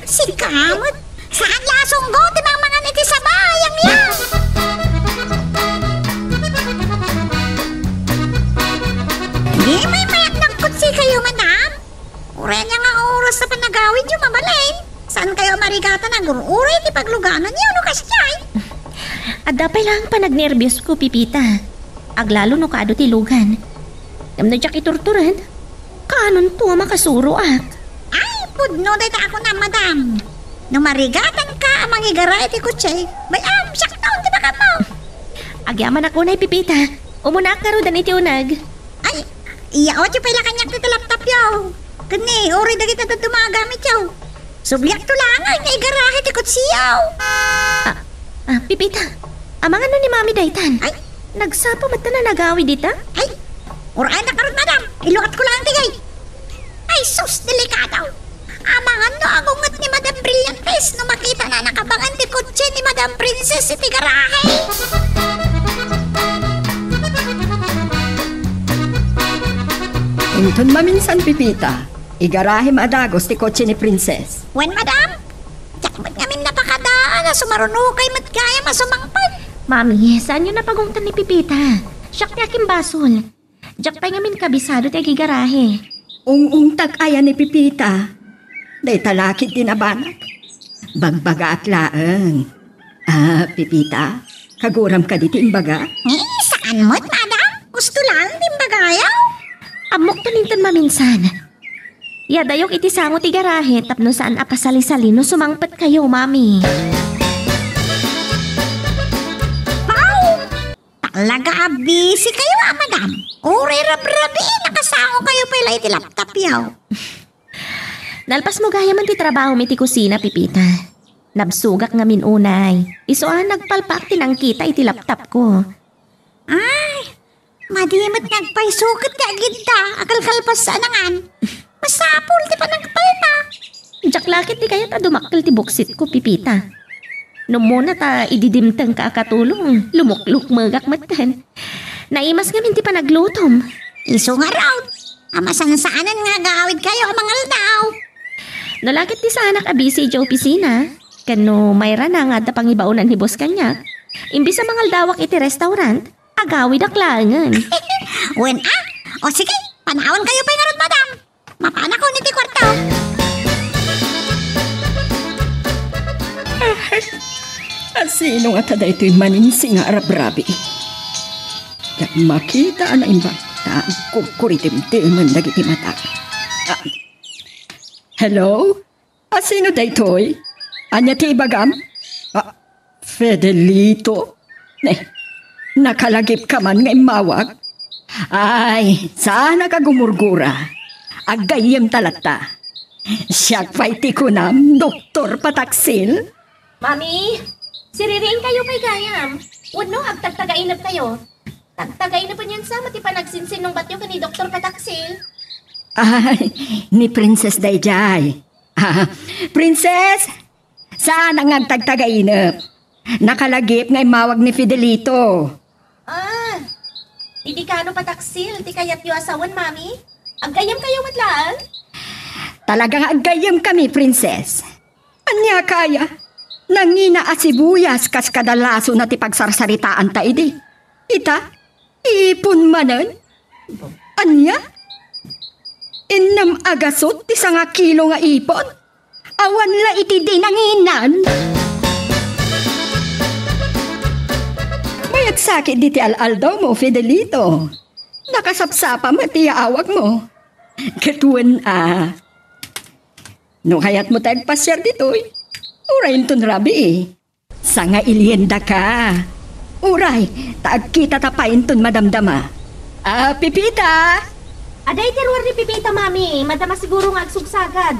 Si kamot. Saan lasong go? Timang mga niti sa bayang yan. Di may mayak ng kutsi kayo, madam. Uray niya nga oras sa panagawid yung mabalay. Saan kayo marigata na uray ti pagluganan niyo no kasyay? At dapay lang pa nagnervyos ko, Pipita. Aglalo no kaado ti lugan. Namno jak iturturan. Kanon to makasuro ak. Ay, pudno dito ako na, madam. Nung marigatan ka, amang igaray ti kutsay. Bayam, siyak taon, di ba ka mo? Agyaman ako na Pipita. Umunak na ro dan iti unag. Ay, iyaot yung pala kanyak dito laptop yaw. Kani, ori na kita dito magamit yaw. Subliak to lang ay nga igarahe ti kutsiyaw. Pipita. Amang ano ni Mami Daytan? Ay, nagsapa mata na nagawi dita? ay, oray na karon, madam. Ilukat ko lang tigay. Ay, sus, delikado. Amangan no agungat ni Madam Brillantes no makita na nakabangan ti kutsi ni Madam Princess iti garahe. Inton maminsan Pipita. Igarahe madagos ti kotse ni Princess. Wen, madam? Jakmat ngamin napakadaan na sumarunukay matgaya masumangpad. Mami, saan yun napagungtan ni Pipita? Siyak ti aking basol. Jak pa ngamin kabisado ti agigarahe. Ung-ungtag aya ni Pipita. Day talakit din abanak. Bagbaga at laeng. Pipita, kaguram ka dito imbaga? Saan mo't, madam? Gusto lang timbagayaw? Amok to ninton maminsan. Yadayok iti sango ti garahe tapno saan apasali-sali no sumangpat kayo, Mami. Talaga busy kayo, madam. Uri rab-rabi, nakasango kayo pala iti laptop yaw. Nalpas mo gaya man ti trabaho mi ti kusina, Pipita. Nabsugak nga minunay. Isuan nagpalpak tinangkita iti laptop ko. Ay, madimot nagpaisukit ka ginta. Akalkalpas sa anangan. Masapul, di pa nagpalpa. Jaklakit di kayo ta dumakkel ti buksit ko, Pipita. Nung muna ta ididimtang ka akatulong, lumukluk magak matan. Naimas nga minti pa naglutom. Iso nga raw. Amasan-saanan nga gawid kayo ang mga aldaw. Nalakit di sa anak abisi iti opisina. Kano mayra na nga da pangibaunan ni boss kanya. Imbis sa mga aldawak iti restaurant, agawid aklangan. Wen, o sige, panawan kayo pa nga ron, madam. Mapana ko niti kwartaw. Sino nga tada ito'y maninsi nga arabrabi? Yak makita na imba na kukuritim-timan dagiti mata. Hello? Sino da ito'y? Anya ti ibagam? Fidelito? Nakalagip ka man nga imawag? Ay, sana ka gumurgura. Agayem talata. Siyak pa'y tikunam, Dr. Pataksil? Mami, siriring kayo kay gayam. Wano, agtagtagainap kayo. Tagtagainap pa niyan sa mati pa nagsinsin ng batyo ka ni Dr. Pataksil. Ay, ni Princess Dayjay. Princess, saan ang agtagtagainap? Nakalagip nga imawag ni Fidelito. Hindi ka Pataksil, di kayat yu asawan, Mami. Agayam kayo matlaan? Talagang agayam kami, Princess. Anya kaya? Nangina asibuyas kas kadalaso na ti pagsarsaritaan ta idi. Ita, ipon manan. Anya? Innam agasot ti sanga kilo nga ipon. Awan la iti di nanginan. Mayat sakit di ti al-aldaw mo, Fidelito. Nakasapsapa mo ti awag mo. Katuan no hayat mo tagpasyar dito'y. Uray ton rabi Sa nga ilyenda ka. Uray, tagkita tapain ton madamdama. Pipita! Aday terwar ni Pipita, Mami. Madama siguro nga agsugsagad.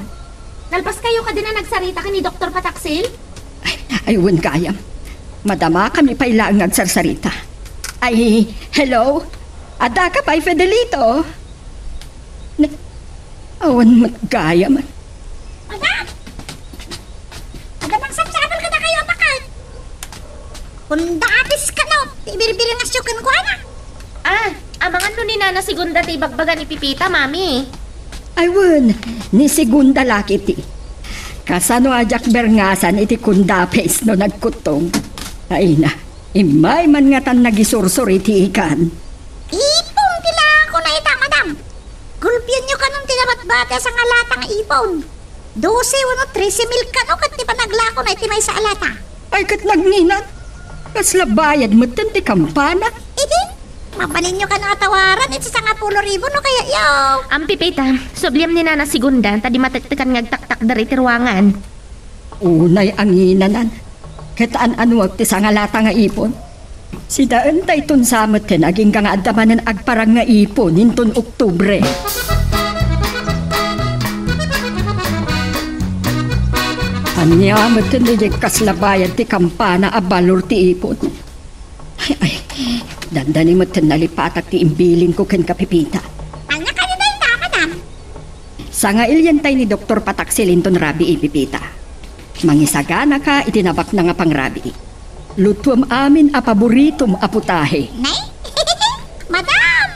Nalpas kayo ka din na nagsarita ka ni Dr. Pataksil? Ayun kayam. Madama kami pa ilang agsarsarita. Ay, hello? Ada ka pa'y Fidelito? Awan matgaya man. Anak! Aga magsabsabal ka na kayo, apakan. Kung datis ka no, ibiribiri nga siyukan ko, anak. Amangan no ni Nana Segunda ti bagbaga ni Pipita, Mami. Aywan, ni segunda laki ti. Kasano ajak berngasan iti kundapes no nagkutong. Ay na, imay man nga tan nagisursur iti ikan. Ipong tila ako na ita, madam. Gulpian nyo ka nung tinabat-bata sa alatang ipon. 12 o 13 mil ka no, kat di pa naglako na iti may sa alata. Ay kat nagninat. Kasla bayad mo ti kampana. Idi, mapanin nyo ka nung atawaran iti sa nga 10,000 no kaya yaw. Ang Pipita, subliam ni Nana Segunda, tadi matektekan ngagtaktak dari ti ruangan. Unay ang inanan. Kataan anuag ti sangalata nga ipon. Si daan tay tun samot ti naging ka nga adamanan agparang nga ipon inton Oktubre. Anyamot ti nijig kaslabayan ti kampana a balor ti ipon. Ay, dandani mo ti nalipatak ti imbiling ko ken kapipita. Anya ka nito yung madam. Sa nga ilyantay ni Dr. Pataksil inton rabi ipipita. Mangisagana ka itinabak na nga pangrabi. Lutuam amin a paboritom a putahe. Nay? Madam!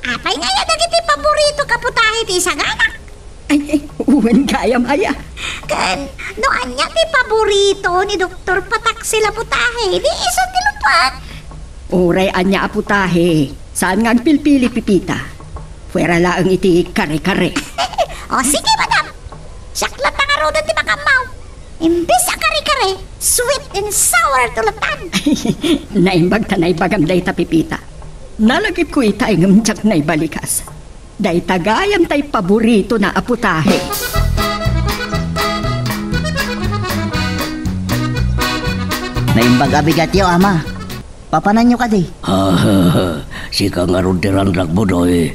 Apay nga yan nagiti paborito ka putahe ti saganak. Ay, uwan kayam aya. Kan, no anya ti paborito ni Dr. Pataksil a putahe. Di iso ti lutuan. Oray anya a putahe. Saan nga ang pilpili pipita? Fuera laang iti kare-kare. O sige, madam. Saklat na nga rodan ti makamaw. Imbis sa kare-kare, sweet and sour tulatan. Naimbag ta naibagam day ta pipita. Nalagip ko itay ngamtsak na ibalikas. Day tagayam tay paborito na aputahe. Naimbag abigat yo, ama. Papanan nyo ka di. Si ka nga ron tirandak mo doy.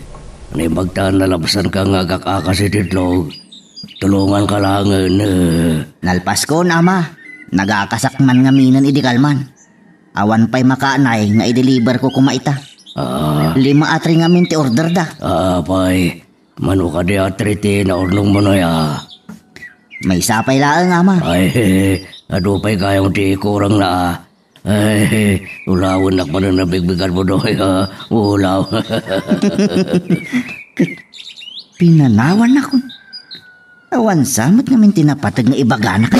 Naimbag ta nalabsan ka nga kakakas ititlog. Tulungan ka lang. Nalpas ko na, ama. Nagakasakman nga minan idikalman. Awan pa'y makaanay nga i-deliver ko kumaita. 5 atri nga minti order da. Pay. Mano ka di atri ti na ornong mo na ya. May sapay laang, ama. Ay, ado pa'y kayang ti kurang na. Ay, ulawin na pa na nabigbigan mo doy. Ulaw. Pinanawan ako. Awan samot namin tinapatag nga ibagana ka.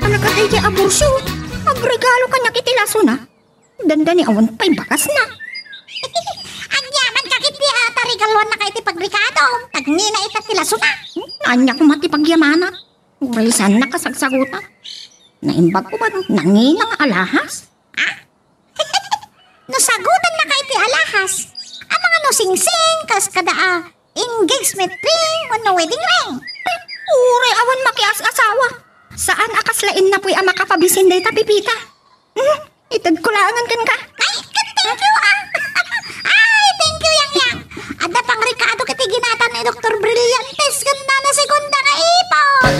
Anak ka tayo aborso. Magregalo ka niya kitilaso na. Dandani awan pa'y bakas na. Ang yaman ka kiti tarigalwan na kayo ti pagrikado. Tagnina itatilaso na. Anya ko matipagyamana. Uray saan nakasagsagutan. Naimbag ko ba nanginang alahas? Nasagutan na kayo ti alahas. Ang mga no sing-sing, kas kada engagement ring, no wedding ring. Uray awan makias asawa. Saan akaslain na po'y ama kapabisin day tapipita? Itad kulangan kan ka. Ay, thank you Ay, thank you yang. Ada pang Ricardo kiti ginatan ni Dr. Brillantes ganda na segunda nga ipon.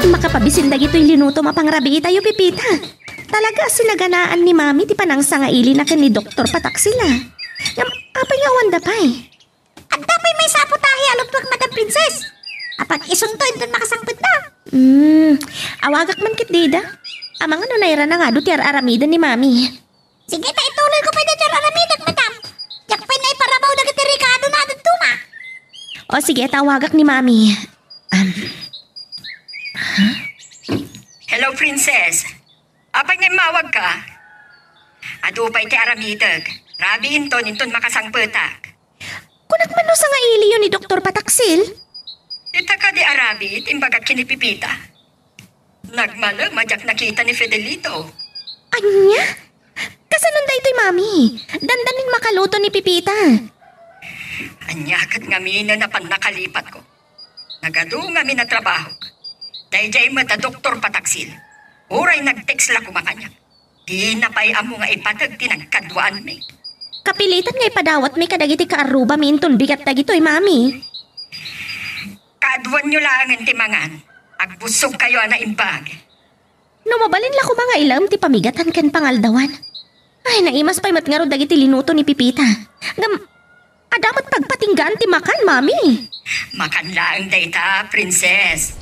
Makapabisin da gito'y linuto mapangrabi tayo, Pipita. Talaga sinaganaan ni Mami ti panangsa nga ili na ken ni Dr. Pataksila. Apay nga wanda pa'y. At dapay may saputahi alutwag Madam Princess. Apat isuntoin dun makasangpit na. Awagak man kit dida. Amang ano naira na nga do ti aramidan ni Mami. Sige ta ituloy ko pa na dyan aramidag, Madam. Yak pa'y na iparabaw na kiti Ricardo na dun tuma. O sige, tawagak ni Mami. Hello, Princess. Apay nga mawag ka? Adupay ti aramidag. Rabi inton makasangpetak. Kunak man no sa nga ili yun ni Dr. Pataksil. Ita ka di arabi, timbagat kinipipita. Nagmalag, majak nakita ni Fidelito. Anya? Kasanunda ito'y Mami. Dandanin makaluto ni Pipita. Anyakat nga mina na pan nakalipat ko. Nagado nga mina trabaho. Dahil dyan mata Dr. Pataksil. Uray nag-text la kumakanya. Di na pa'y amo nga ipatag tinagkadwaan may. Kapilitan nga ipadawat may kadagiti kaaruba minton bigat dagito'y Mami. Kadwan nyo lang ang timangan. Agbusog kayo na imbag. Numabalin la ko mga ilam ti pamigatan ken pangaldawan. Ay, naimas pa'y matngaro dagiti linuto ni Pipita. Adamat pagpatinggaan ti makan, mami. Makan laang dayta, princess.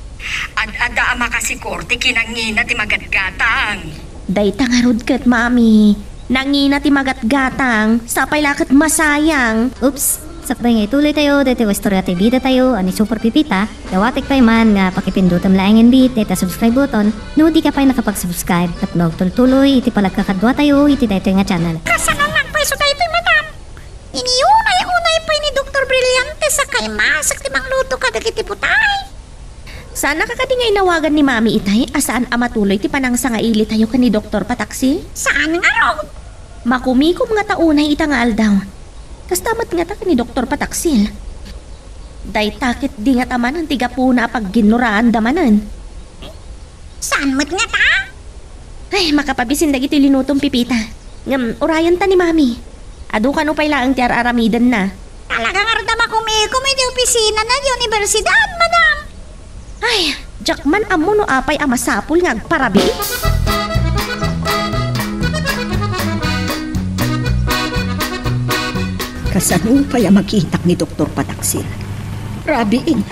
Ada makasikorte kinangina ti magatgatang. Dayta nga rod ket, mami. Nangina ti magatgatang, sapay lakat masayang. Oops, sakbay nga ituloy tayo, dito istorya ti bida tayo, ani Super Pipita. Dawatik pa'y man nga pakipindutam laing bit, dito subscribe button. No di ka pa'y nakapag-subscribe, tapnog tuloy, iti palagkakadwa tayo, iti dito nga channel. Kasanang nagpaiso tayo ito'y madam. Iniunay-unay pa ni Dr. Brillante sa kay masak ti mangluto ka dagiti putay. Sana kakadingay nawagan ni mami itay, asaan amatuloy ti panangsa nga ili tayo ka ni Dr. Pataksi? Saan nga raw? Makumikom nga taunay ita nga aldaw. Kastamat nga ta ka ni Dr. Pataksil. Day takit di nga taman ang tiga po na pag ginuraan damanan. Saan mo't nga ta? Ay, makapabisin dagiti linutong Pipita. Urayan ta ni mami. Adu ka no pa'y laang ti aramidan na. Talaga nga rin makumikom di opisina na di universidad, madam. Ay, jakman amo no apay amasapul nga agparabi. Kasano pa ya makitak ni Dr. Pataksil? Rabiin.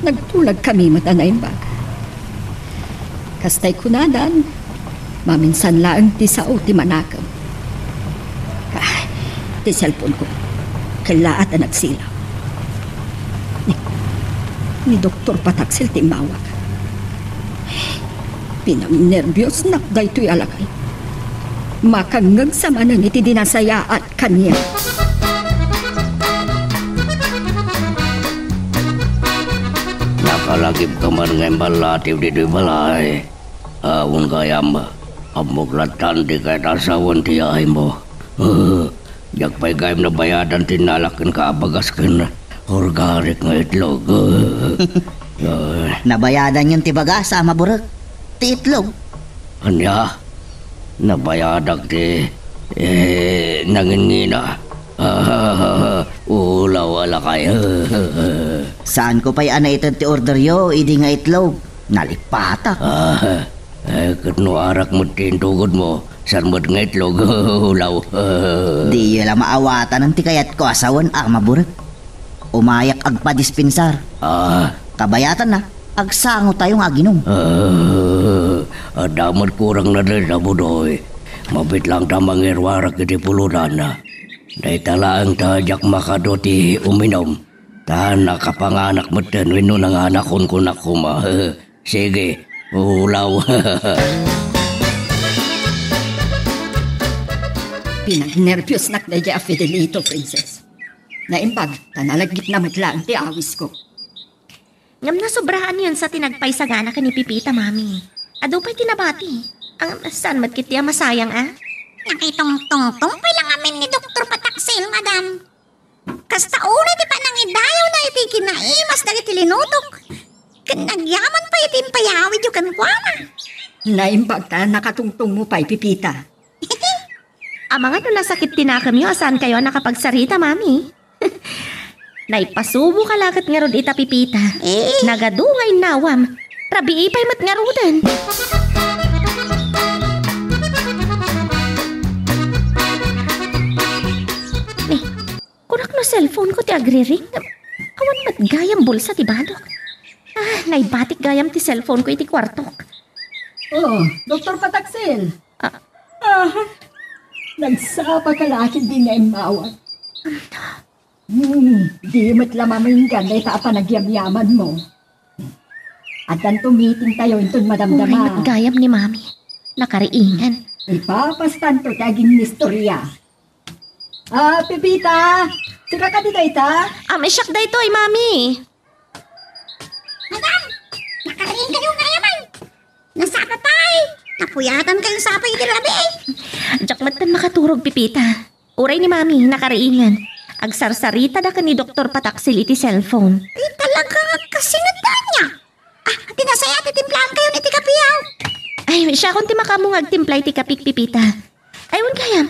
Nagtulag kami matanay ba? Kastay kunadan, maminsan lang ti sao ti manakaw. Ti cellphone ko, kailaat na nagsilaw. Ni Dr. Pataksil ti mawag. Pinamnervyos na dayto'y alakay. Makangag sa manang iti dinasaya at kanya. Nakalagip ka man ngayon balativ dito'y balay. Awang kayam, amuklatan di kahit asawan ti ay mo. Yak pa'y kayam na bayadan tinalakan ka abagas ka na. Organic nga itlog. Nabayadan yung tibaga sa maburag. Ti itlog. Anya? Nabayadag ti nangingina. Ulaw wala kayo. Saan ko pa'y ana ito ti order yo, idi nga itlog. Nalipatak. Katno arak mo tintugod mo. Saan mo nga itlog? Ulaw. Di yun lang maawatan ng tikayat ko asawan maburag. Umayak agpadispensar. Kabayatan na. Agsango tayong aginom. Damot kurang na rin sa budoy. Mabit lang tamang irwarak iti pulunan na. Dahil talaang tajak makadoti uminom. Tahan nakapanganak mo ten. Wino nang anakon ko na kuma. Sige, ulaw. Pinagnervyos nak na dya Fidelito, princess. Naimbag, tanalagit na matlaan ti awis ko. Ngam na sobrahan yun sa tinagpay sa gana ka ni Pipita, mami. Ado pa'y tinabati. Ang saan matkitya masayang, Nakitong-tong-tong pa lang amin ni Dr. Pataksil, madam. Kasta una di pa nang idayaw na iti kinaimas na iti linutok. Kanagyaman pa iti impayawid yung kanwana. Naimbag ta, nakatungtong mo pa'y Pipita. Mga nasakit tinakam nyo, saan kayo nakapagsarita, mami? Naipasubo ka lakat nga rod ita Pipita. Nagadungay nawam. Rabi ipay mat nga rodan. Kunak no cellphone ko ti agriring. Awan mat gayam bulsa ti badok. Naibatik gayam ti cellphone ko iti kwartok. Oh, Dr. Pataksil. Nagsapa ka lakin din na imawag. Di mo't lamaming ganda ita pa nagyamyaman mo. At tanto meeting tayo intun madamdama. Uray mat gayam ni mami. Nakariingan. Ipapastan to taging istorya. Pipita! Sira ka di ita? May siyak da ito ay mami. Madam, nakariin kayo nga yaman. Nasapa pa'y. Napuyatan kayong sapay iti labi. Jakmatan makaturog Pipita. Uray ni mami, nakariingan. Agsarsarita na ka ni Dr. Pataksil iti cellphone. Talaga kasinundan niya. Tinasaya at itimplahan kayo ni Tikapiyaw. Ay, siya kung ti makamong agtimplay ti kapik Pipita. Aywan kaya.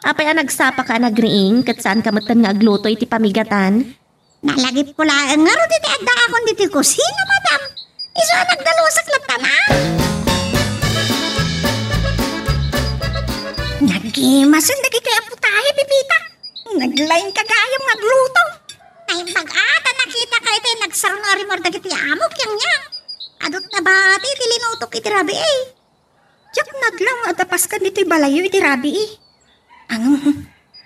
Apay nagsapa ka nagriing kat saan kamatan nga agluto iti pamigatan. Nalagip ko lang nga ro diti adda akong diti kusina, madam. Iso nagdalusak lang tanan. Nagimasan na kaya putahe, Pipita. Naglain kagayang magluto. Ay pag-ata nakita ka ito nagsaro na rin mo dagiti amok yang niya. Adot na bati tilinutok iti rabi eh. Jak naglang adapas ka dito'y balayo iti rabi eh. Ang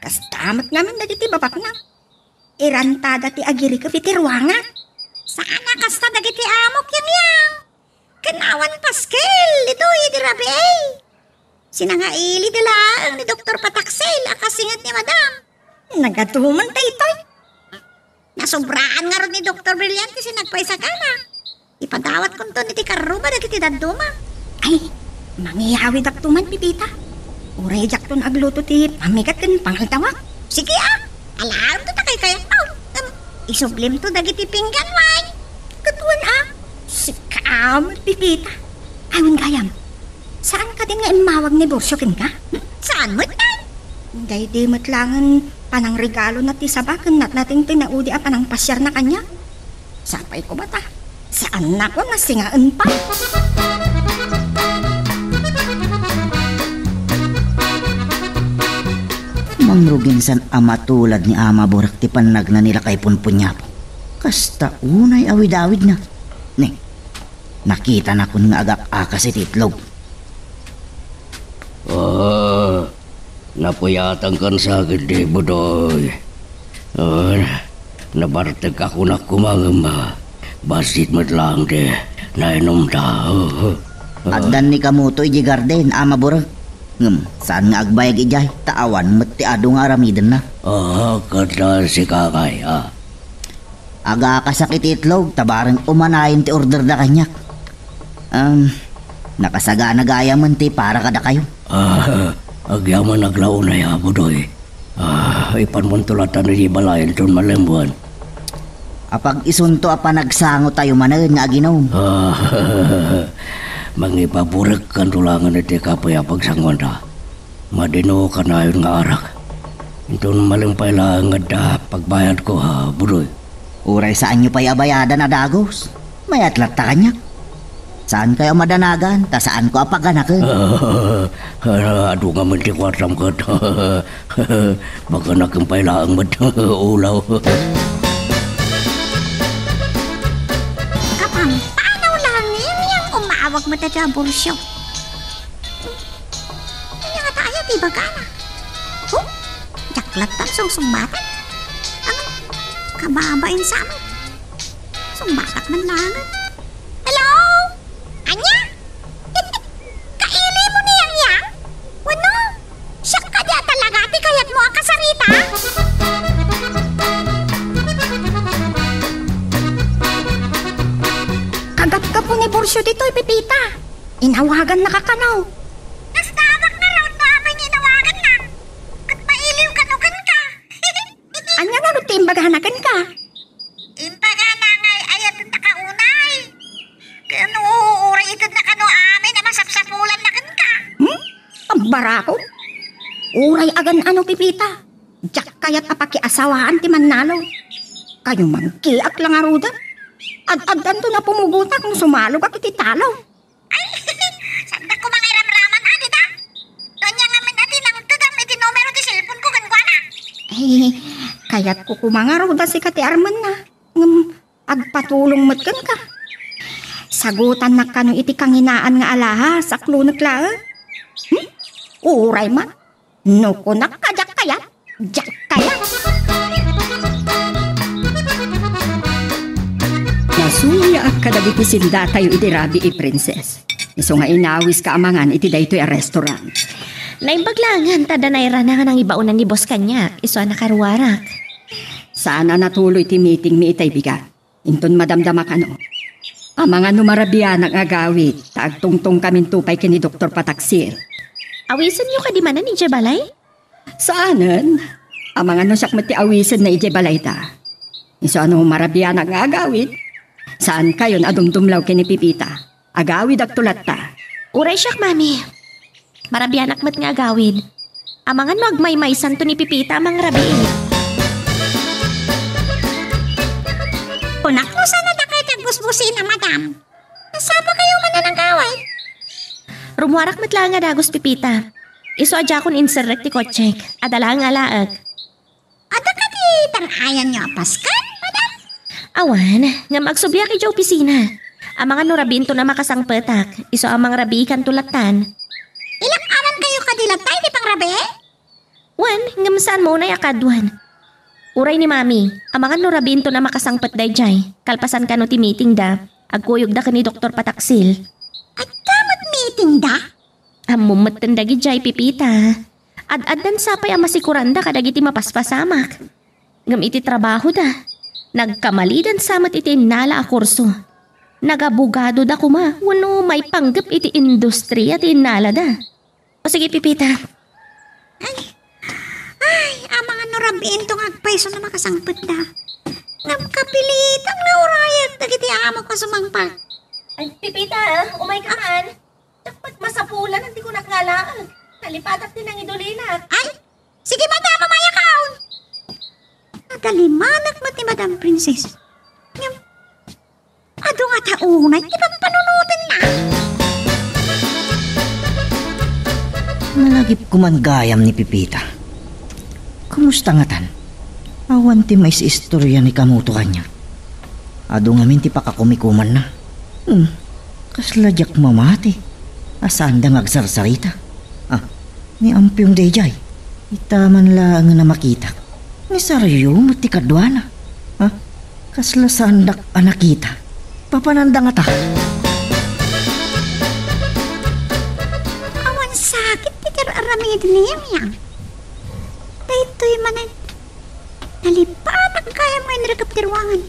kastamat naman dagiti babak na. Irantada ti agiri ka iti ruanga. Saan nakasta dagiti amok yang yang? Kanawan paskel, ito iti rabi eh. Sinangaili dila ni Dr. Pataksel, akasingat ni Madam. Nagatuman ta ito'y. Nasubraan nga ron ni Dr. Brillante sinagpaysa ka na. Ipadawat kong to ni ti karuba dagiti daduma. Ay, mangiyawid ak tuman, Pipita. Uray jak ton agluto ti pamigat kan pangaltawak. Sige alam to takay kaya tao. Isublim to dagiti pinggan, why? Katuan Sikamat, Pipita. Ayon gayam, saan ka din nga imawag ni Borsyokin ka? Saan mo tayo? Day di matlangan panang regalo na ti sabakan nat nating tinaudi a panang pasyar na kanya. Sapay ko bata? Saan na ko nasingaan pa? Mangruginsan ama tulad ni Ama Borak ti panag na nila kay Punpunyapo. Kasta unay awid-awid na. Ne, nakita na ko nga agak-akas iti itlog. Napuyatan kan sa akin di budoy. Nabartag ako na kumangama. Basit matlang di nainom tao. Addan ni kamuto iji garden, Ama Borak. Saan nga agbayag ijay? Taawan mati ado nga aramidan na. Kada si kakay Aga kasakit itlog, tabarang umanayin ti order da kanyak. Nakasaga na gaya man ti para kada kayo. Agyaman naglaon na ya, budoy. Ipanmuntulatan ni balayan ton malembuan. Apag isunto apa nagsango tayo manan nga aginom. Mangipaburak kan tulangan iti kapaya pagsangon ta. Madino ka na yun nga arak. Itong malimpay lang nga pagbayad ko budoy. Uray saan nyo pa'y abayadan na dagos? May atlat ta kanyak. Saan kayo madanagan? Ta saan ko apaganakan? Ado nga man ti kwatsam kat. Baka nakimpay lang mat ulaw. Kapang lang yung umawag mo ta dyan, Borsyo. Ano nga tayo, tiba ka na? Jaklat ta, sumbatan. Ang kababain sa amin. Sumbakat man lang. Hello? Anya? Kaili mo niyang yang? Wano? Siya ka diya talaga, ti kayat mo ang kasarita? Agap ka po ni Borsyo dito'y, Pipita. Inawagan na kakanaw. Nastabak na raw na aming inawagan na. At mailiw kanugan ka. Anya nga ruti imbaganakan ka. Imbaga na ngay ayat na kaunay. Kano uuray ito na kano amin na masapsapulan na kan ka. Ang barako. Uray agan ano, Pipita. Jak kayat apakiasawaan ti Manalo. Kayo mangkiak lang aruda. Ad-adan to na pumugutak kung sumalog at ititalaw. Ay, sanda ko mga iramraman dita. Doon nga namin natin ang tudang may numero di cellphone ko kan na. Kaya't ko kumangaruda si Kati Arman na. Agpatulong matkan ka. Sagutan na kano iti kanginaan nga alahas sa klunag la. Uray ma. Nuko nakajak kayat. Jak kayat. Nasuya ak kadagiti sinda tayo iti rabi princess. Iso nga inawis ka amangan iti daytoy a restaurant. Naimbaglangan, tada naira na nga ng ibaunan ni boss kanya. Iso nakaruwarak. Sana natuloy ti meeting mi itay bigat. Inton madamdama ka no. Ang mga numarabiyan ang agawit, taagtungtong kaming tupay kini Dr. Pataksir. Awisan niyo kadimanan ni Jebalay? Saanan? Ang mga nusak mati awisan na ijebalay ta. Iso ano marabiyan ang agawit? Saan kayo na adumdumlaw kini Pipita? Agawid ak tulat ta. Uray siyak, mami. Marabianak mat nga agawid. Amangan no agmay-may santo ni Pipita mang rabi. Punak mo sana na kayo tagbusbusin na, madam. Sapa kayo mananangkaway. Rumuarak matla nga dagos Pipita. Iso adya kon inserrect ti kotsek. Adala nga laag. Ada ka di tangayan nyo apaskan, madam? Awan, nga magsubya kay opisina. Ang mga nurabinto na makasangpetak. Iso ang mga rabikan tulatan. Ilang aman kayo kadilatay di pang rabi? Wan, nga masaan mo na yakadwan. Uray ni Mami, ang mga nurabinto na makasangpet dayjay. Kalpasan ka no ti meeting da. Agkuyog da ka ni Dr. Pataksil. At kamot meeting da? Amumot tandagi jay Pipita. Ad-adan sapay ang masikuranda kadagiti mapaspasamak. Ngam iti trabaho da. Nagkamalidan samat iti nala a kurso. Nagabugado da kuma. Wano may panggap iti industriya ti nala da. O sige Pipita. Ay, ang mga nurabinto nga agpaiso na makasangpet da. Nagkapilit ang naurayag dagiti amo ko sumangpak. Ay Pipita, umay ka man. Dapat masapulan ang di ko nakalaan. Nalipatak din ang idolina. Ay, sige madam, mamaya kaon. Nagalimanag mo ti Madam Princess. Ado nga taunay, di ba panunutin na? Malagip ko man gayam ni Pipita. Kumusta nga tan? Awan ti may istorya ni kamuto kanya. Ado nga minti pa kakumikuman na. Kasladyak mamati. Asaan da ngagsarsarita? Ni Ampyong Dejay. Itaman lang na makita. Ni Saryo mati kadwana. Kaslasandak anakita. Papananda nga ta. Awan sakit tikir aramid niyang yang. Daytoy manan. Nalipatak kaya mo yung rekaptirwangan.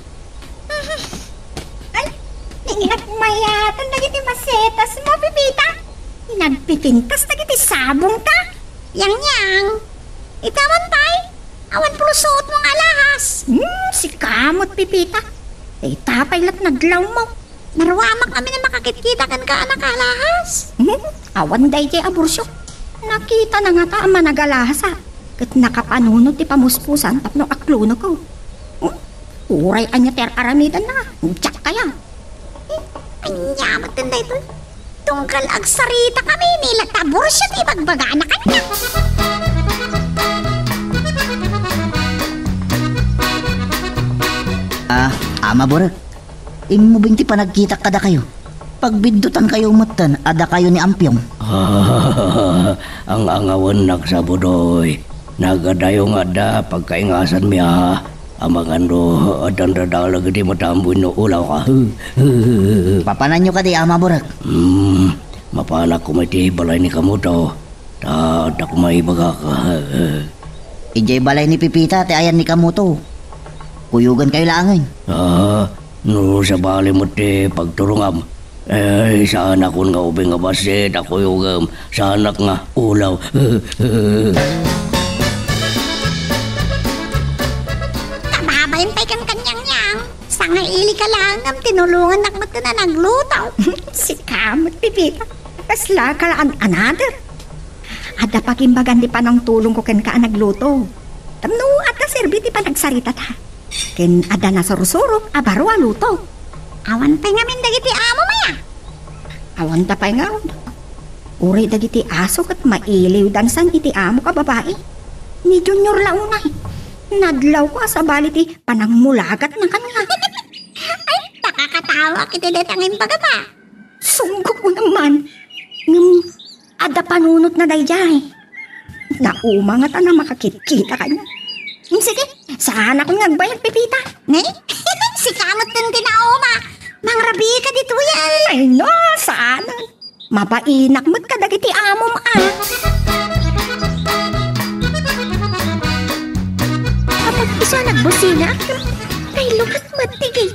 Ay, ninginak mayatan na giti masetas mo, Pipita. Nagpipintas na giti sabong ta. Yang. Itawan tay. Awan pulusot mong alahas. Si kamot, Pipita. Itapay lat naglaw mo. Narwamak kami na makakitkita kan ka anak alahas. Awan day jay abursyo. Nakita na nga ta ang managalahas ha. Kat nakapanunod ti pamuspusan tapno akluno ko. Uray anya ter aramidan na. Tsak kaya. Anyamat din da ito. Tungkal agsarita kami nila tabor siya ti bagbaga na kanya. Ama Borak. Imubing ti panagkita kada kayo. Pagbindutan kayo matan, ada kayo ni Ampyong. Ang angawan nagsabudoy. Nagadayo nga da pagkaingasan miya. Amang ano, adan radalag di matambuin no ulaw ka. Papanan nyo ka di, Ama Borak. Mapanak ko may balay ni kamuto. Tadak may baga ka. Ijay balay ni Pipita, ti ayan ni Kamuto. Kuyugan kayo langay. No sa bali mo ti pagturungam. Saan ako nga ubing nga basit, ako yung saan nga ulaw. Kababayantay kang kanyang yang. Sanga ili ka lang ang tinulungan na mat na naglutaw. Si kamot, Pipita. Kasla ka lang another. Ada pakimbagan di pa ng tulong ko ken ka nagluto. Tamno at naserbi di pa nagsarita ta. Ken ada na surusuro, abaro aluto. Awan pa nga min dagiti amo maya. Awan ta pa nga ron. Uri dagiti aso kat mailiw dansan iti amo ka babae. Ni Junior launay. Nadlaw ko sa baliti panangmulagat na kanya. Ay, nakakatawa kita detangin baga pa. Sunggo ko naman. Ada panunot na dayjay. Nauma nga ta na makakita kanya. Sige, saan ako nagbayad, Pipita? Ne? Si kamot din tinauma. Mangrabi ka dito yan. Ay no, sana. Mapainak mo't kadagiti amom Kapag isa nagbusina, ay lukat matigit.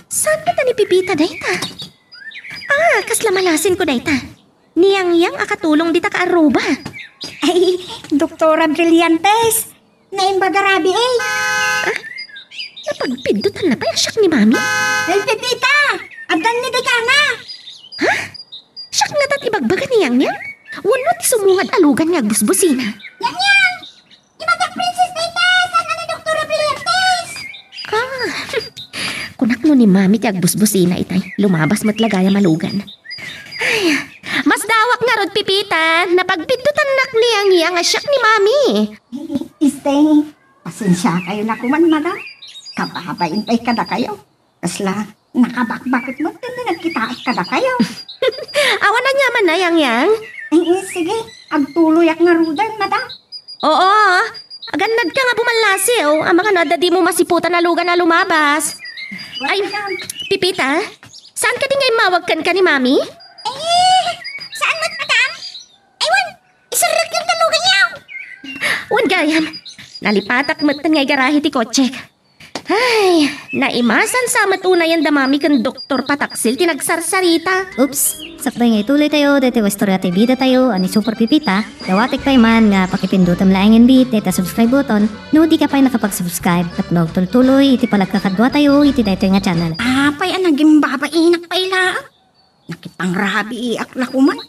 Saan kita ni Pipita dayta? Kaslamalasin ko dayta. Niyang akatulong dita ka aruba. Ay, Doktora Brillantes. Naimbagarabi Napagpindutan na pa siyak ni Mami? Ay, Pipita! Adan ni Dekana! Ha? Siyak nga tat ibagbaga niyang? Wano ti sumungad alugan nga busbusina. Yang! Imadang Princess Dayta! Sana ni Doktora Brillantes! Kunak no ni mami ti agbusbusina itay. Lumabas matlagaya malugan. Ay, mas dawak nga rod pipita. Napagbindutan nakli ang iyang asyak ni mami. Stay. Pasensya kayo na kuman, madam. Kababain-tay kada kayo. Kasla, nakabakbakit mo din na nagkitaas kada kayo. Awan na niya man na yang. Sige, agtuloy ak nga rudan, madam. Oo, agannad ka nga bumalasi ang mga nadadi mo masiputan na lugan na lumabas. Ay, Pipita, saan ka di ngay mawagkan ka ni mami? Saan mo't, madam? Aywan, isarag yung talugan niyo. Wan gayam, nalipatak matan ngay garahe ti kotsek. Ay, naimasan sa matunay ang damami kan Doktor Pataksil tinagsarsarita. Oops, sakbay nga ituloy tayo, dito Istorya TV tayo, ani Super Pipita. Dawatik pa man nga pakipindutam laing bit, dito subscribe button. No, di ka pa nakapag-subscribe at magtuloy, iti palagkakadwa tayo, iti dito nga channel. Apay, naging babainak pa ila. Nakitang rabi iak lakuman.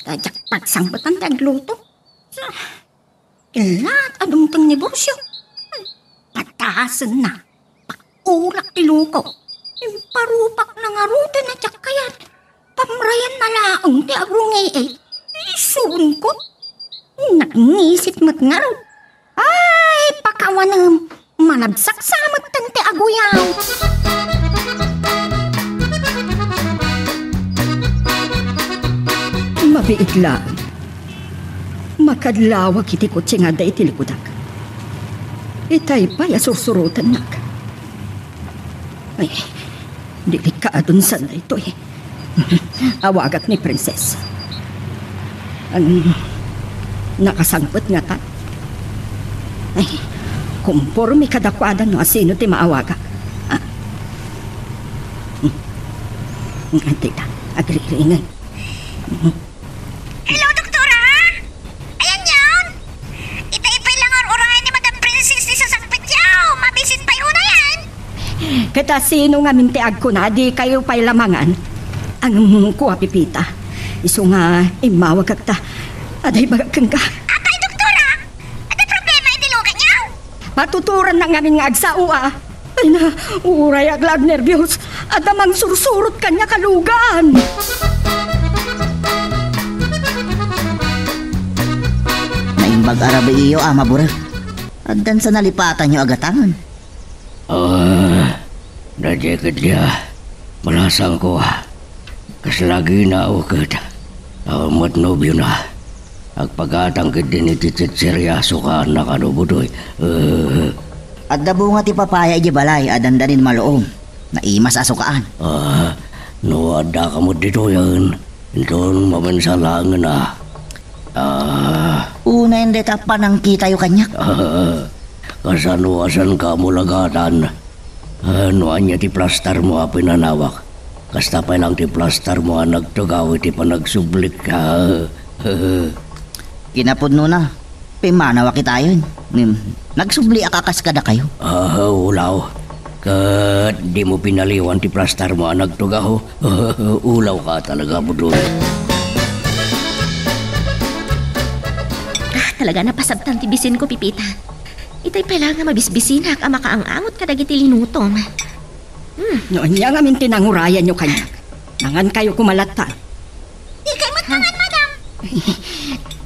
Tajak pagsangbutan tagluto. Ilat, adumtang negosyo. Patasan na. Ulak tiluko. Parupak na nga ruta na kayat. Pamrayan na laang ti agrungay isun ko. Nagngisip mo't nga ro. Ay, pakawanam. Manabsak samot tan ti aguyaw. Mabiit lang. Makadlawag iti kutsi nga da iti likudak. Itay pa yasursurutan nak. Ay, delikadon sana ito Awagak ni Princess. Ang nakasangpot nga ta. Ay, kumpormi kadakwadan no asino ti maawagak. Hindi ta, agriringan. Hello, doktora? Ayan yun. Itay-ipay lang ang orahin ni Madam Princess ni sasangpit yaw. Mabisit pa yun na yan. Kata sino nga mintiag ko na, di kayo pa'y lamangan. Ang kuha pipita. Iso nga, imawag kagta. Aday bagakang ka. Apay, doktora? Ano problema yung dilugan niyo? Matuturan na ngamin nga agsaua. Ay na, uray aglag nervyos. Adamang sursurot kanya kalugan. Naimbag arabi iyo, ama burag. Addan sa nalipatan nyo agatangan. Nadyakat niya. Malasang ko kaslagi na ukad. Mat nobyo na. Agpagatangkid din ititit seryaso ka na kanubudoy. At dabo nga ti papaya iji balay, adandanin maloom. Naimas asukaan. No, ada ka mo dito yan. Doon mamansalangan na. Una hindi tapan ang kita yung kanyak. Kasanuasan ka mo lagatan. Noan niya ti plaster mo pinanawak. Kasta pa lang ti plaster mo nagtugaw iti panagsublik ka. Kinapudno na. Pimanawa kita yun. Nagsubli akakas kada kayo. Ulaw. Kat di mo pinaliwan ti plaster mo nagtugaw. Ulaw ka talaga mo doon. Talaga napasabtan ti bisin ko, Pipita. Itay pala nga mabisbisinak ang makaangangot kadagiti linutom. Noon niya nga min tinangurayan nyo kanya. Nangan kayo kumalatan. Di kayo matmangan, madam.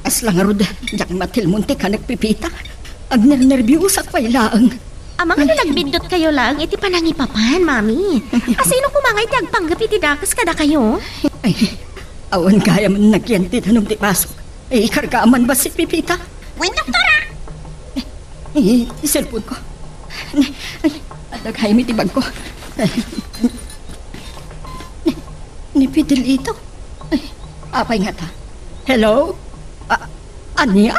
Asla nga rod, jak matilmunti ka nagpipita. Agner-nervyos at pailaang. Ang mga nagbindot kayo lang, iti panangipapan, mami. Asino kumangay ti agpanggap iti dakas kada kayo? Ay, awan kaya man nagyanti tanong ti pasok. Ay, ikargaaman ba si Pipita? Wait, doktora. Cellphone ko. Ay, adaghay mi tibag ko. Nipidil ito. Ay, apay nga ta. Hello? Anya?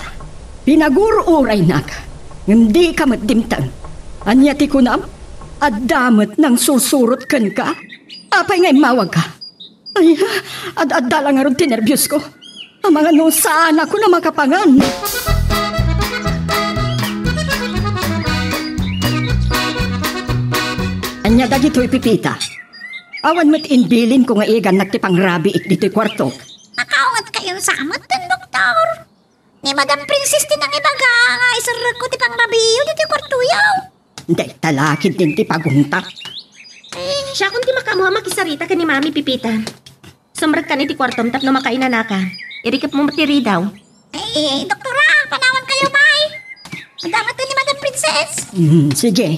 Pinag-ururay na ka. Hindi ka matdimtang. Anya ti kunam? Adamat ng susurot kan ka? Apay nga'y mawag ka. Ay, ad-adala nga ron tinervyos ko. Ang mga nung saan ako na makapangan. Anya dagito'y Pipita. Awan mo't inbilin ko nga igan nagtipang rabi dito'y kwarto. Nakawat kayo sa amat din, doktor. Ni Madam Princess din ang ibaga nga isarag ko ti pang rabiyo dito kwartuyaw. Hindi talakid din ti paguntak. Eh, Siya kung di makamuha makisarita ka ni Mami Pipita. Sumrag ka ni ti kwartom tapno makainana ka. Irikap mo matiri daw. Doktora, panawan kayo, bay. Madamat ka ni Madam Princess. Sige.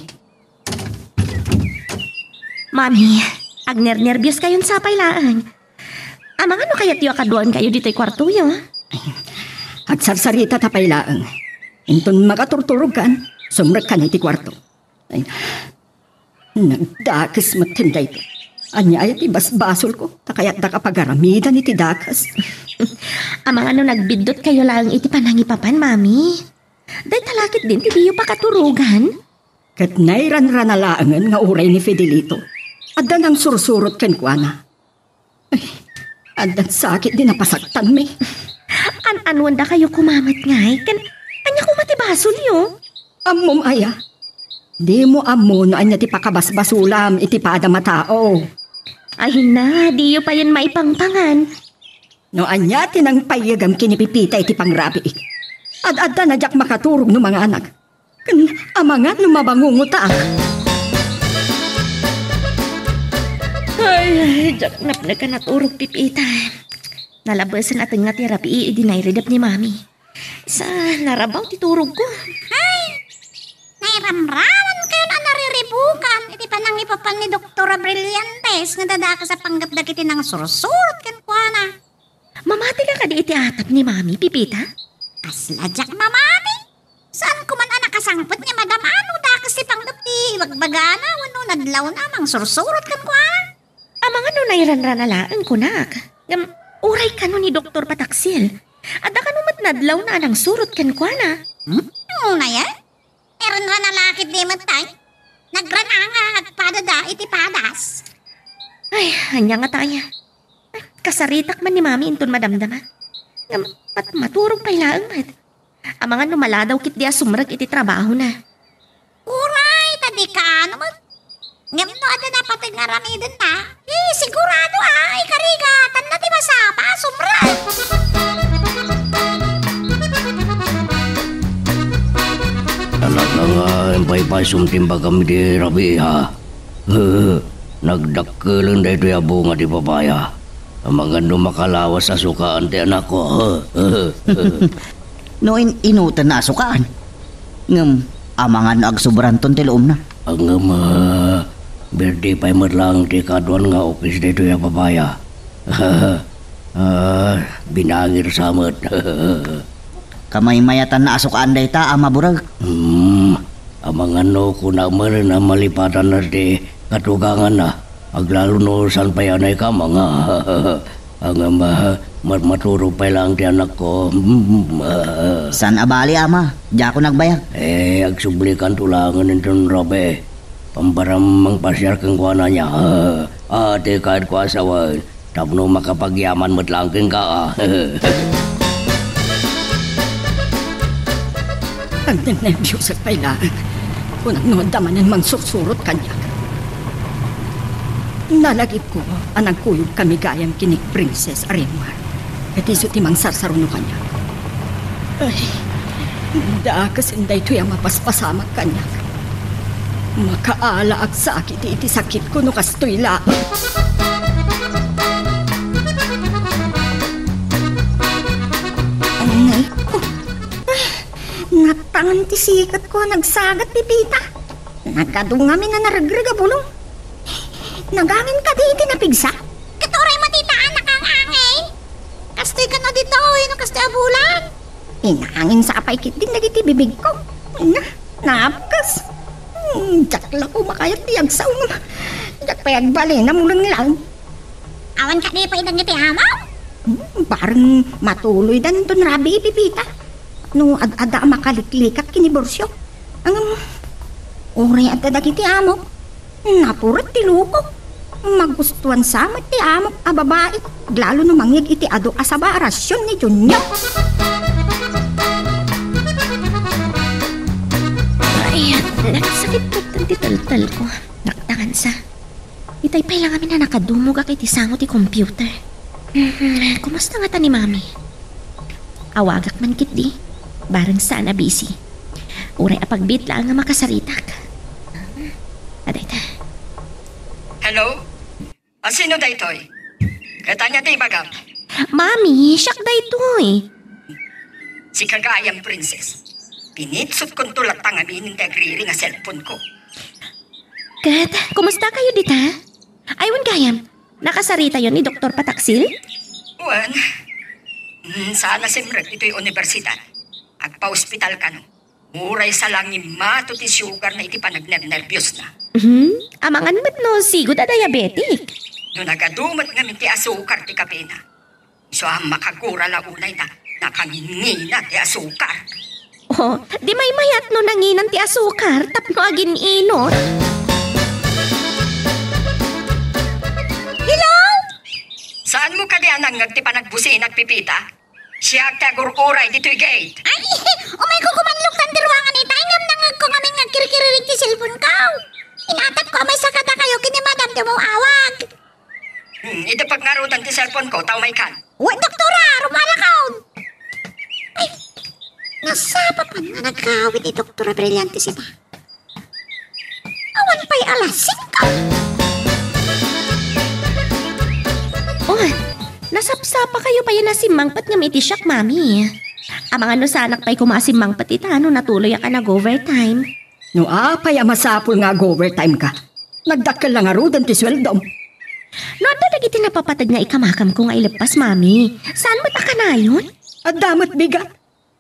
Mami, agner-nervyos kayon sa pailaan. Amang ano kaya tiyo kaduan kayo dito'y kwarto yo? Agsarsarita tapay laang. Inton makaturturog kan, sumrag ka ni ti kwarto. Ay, nagdakas matinday ko. Anya ay ibas-basol ko, takayat da kapagaramidan iti dakas. Amang ano nagbidot kayo lang iti panangipapan, Mami. Day talakit din ti biyo pakaturugan. Kat nairan-ranalaangan nga uray ni Fidelito. Adda nang sursurot ken kuana. Ay, adda sakit din napasaktan mi. An-anuan da kayo kumamat ngay, kan anya kumatibasol yo. Ammom aya. Di mo ammo no anya ti pakabasbasulam iti pada matao. Ay na, di yo pa yan maipangpangan. No anya tinang payagam kinipipita iti pangrabi. Ad-adda na jak makaturog no mga anak. Kan amangan no mabangunguta. Ay, jak na ka naturog Pipita. Nalabasan ating nga terapi idinairidap ni Mami. Sa narabaw titurog ko. Ay, nairamraman kayo na nariribukan. Iti panangipapan ni Doktora Brillantes nga dadaka sa panggapdag iti nang sursurot kan kuana. Mamati ka di iti atap ni Mami, Pipita? Asla jak mamami. Saan ko man anak kasangpot ni Madam Ano dakas ti panggap ti wagbagana wano nadlaw namang sursurot kan kuana. Amang ano nairanranalaan ko nak. Uray ka no ni Dr. Pataksil. Ada ka numat nadlaw na anang surot kan kuana. Ano na yan? Meron ra na lakit di matay. Nagrananga at padada iti padas. Ay, hanya nga tayo. Kasaritak man ni Mami inton madamdama. Pat maturog pa'y laang mat. Amangan numala daw kit diya sumrag iti trabaho na. Uray, tadi ka ano mo? Ngam no ada dapat nga ramidin na. Sigurado ay karigatan na di masapa, sumrag. Anak na nga, empay-pay sumtimba kami di Rabi, ha? Nagdakkelan da ito yabo nga di papaya. Ang mga makalawas sa sukaan ti anak ko, No inutan na asukaan. Ngam, amangan agsubranton ti loom na. Ang birthday pa'y matlang ti kaduan nga office dito ya papaya. Binangir samet. Kamay mayatan na asukaan day ta, amaburag. Amang ano ko naman na malipatan na ti katugangan na. Aglalo no saan pa yan ay ka mga. Ang maturo pa lang ti anak ko. San abali ama? Diya ko nagbayag. Agsublikan tulangan nitong Robe. Pambaram mang pasyar kang kuwana niya. Ate kahit ko asawan. Tapno makapagyaman mo't lang kang ka. Ang nervyos at pailaan. Unang noodamanan mang sursurot kanya. Nalagip ko, anang kuyog kami gayang kinik Princess Arenmar. At iso timang sarsaruno kanya. Ay, dakas inday ito yung mapaspasamak kanya. Makaala at sakit iti sakit ko no kastoy lang. Ay, ko. Natangan ti sikat ko, nagsagat Pipita. Nagkadungami na naragraga bulong. Nagangin ka di iti napigsa? Katuray matitaan na kang angay. Kastoy ka na dito, no kastoy abulan. Inangin sa apay kit din nagiti bibig ko. Napkas. Diyak lang ko makayat di agsaw mo. Diyak payagbali na mulang lang. Awan ka di pa idang iti amaw? Parang matuloy dan ito Rabi Pipita. No ada makaliklikat kiniborsyo. Ang uray at dagiti amo. Napurat ti lukok. Magustuhan sa ti amok a babae. Lalo no mangyag iti ado asaba rasyon ni Junyo. Ay, nagsakit po tanti tal ko. Naktangan sa. Itay pa lang kami na nakadumog kay ti sango ti computer. Kumusta nga ta ni Mami? Awagak man kit di. Barang sana busy. Uray apagbit lang nga makasaritak. Aday ta. Hello? Sino da ito'y? Katanya di bagam. Mami, siyak da ito eh. Si Kagayang Princess. Pinitsot kong tulad tangamin ng tagriri nga cellphone ko. Kat, kumusta kayo dita? Aywan Gayam, nakasarita yon ni Dr. Pataksil? Wan, sana simret ito'y universidad. Agpa-hospital ka no. Muray sa langim mato ti sugar na iti panagnervyos na. Amangan mo't no, sigod a diabetic. No nagadumat nga ti asukar ti kapena. So ang makagura la unay na nakangingina ti asukar. Oh, di may mayat no nanginan ti asukar tapno agin inot. Hello? Saan mo kadi anang ti panagbusin at pipita? Siya ti agururay dito'y gate. Ay, umay ko kumanlok ng dirwangan ni Tangam nang ko kami nga kirikiririk ti cellphone ko. Inatat ko may sakata kayo kini madam di mo awag. Ito pag narutan ti cellphone ko, tao may kan. Uy, doktora, rumalakaw. Ay, nasapa pa nga nagkawit ni Doktora Brillante sita. Awan pa'y alas 5. Oh, nasapsapa kayo pa yan na simangpat nga may tisyak, mami. Ang mga no sanak pa'y kumasimangpat ita, no natuloy ka nag-overtime. No apay amasapol nga overtime ka. Nagdakkel lang nga rudan ti sweldo. No, dadagiti napapatag nga ikamakam ko nga ilipas, mami. Saan mo ta ka na yun? At damat bigat.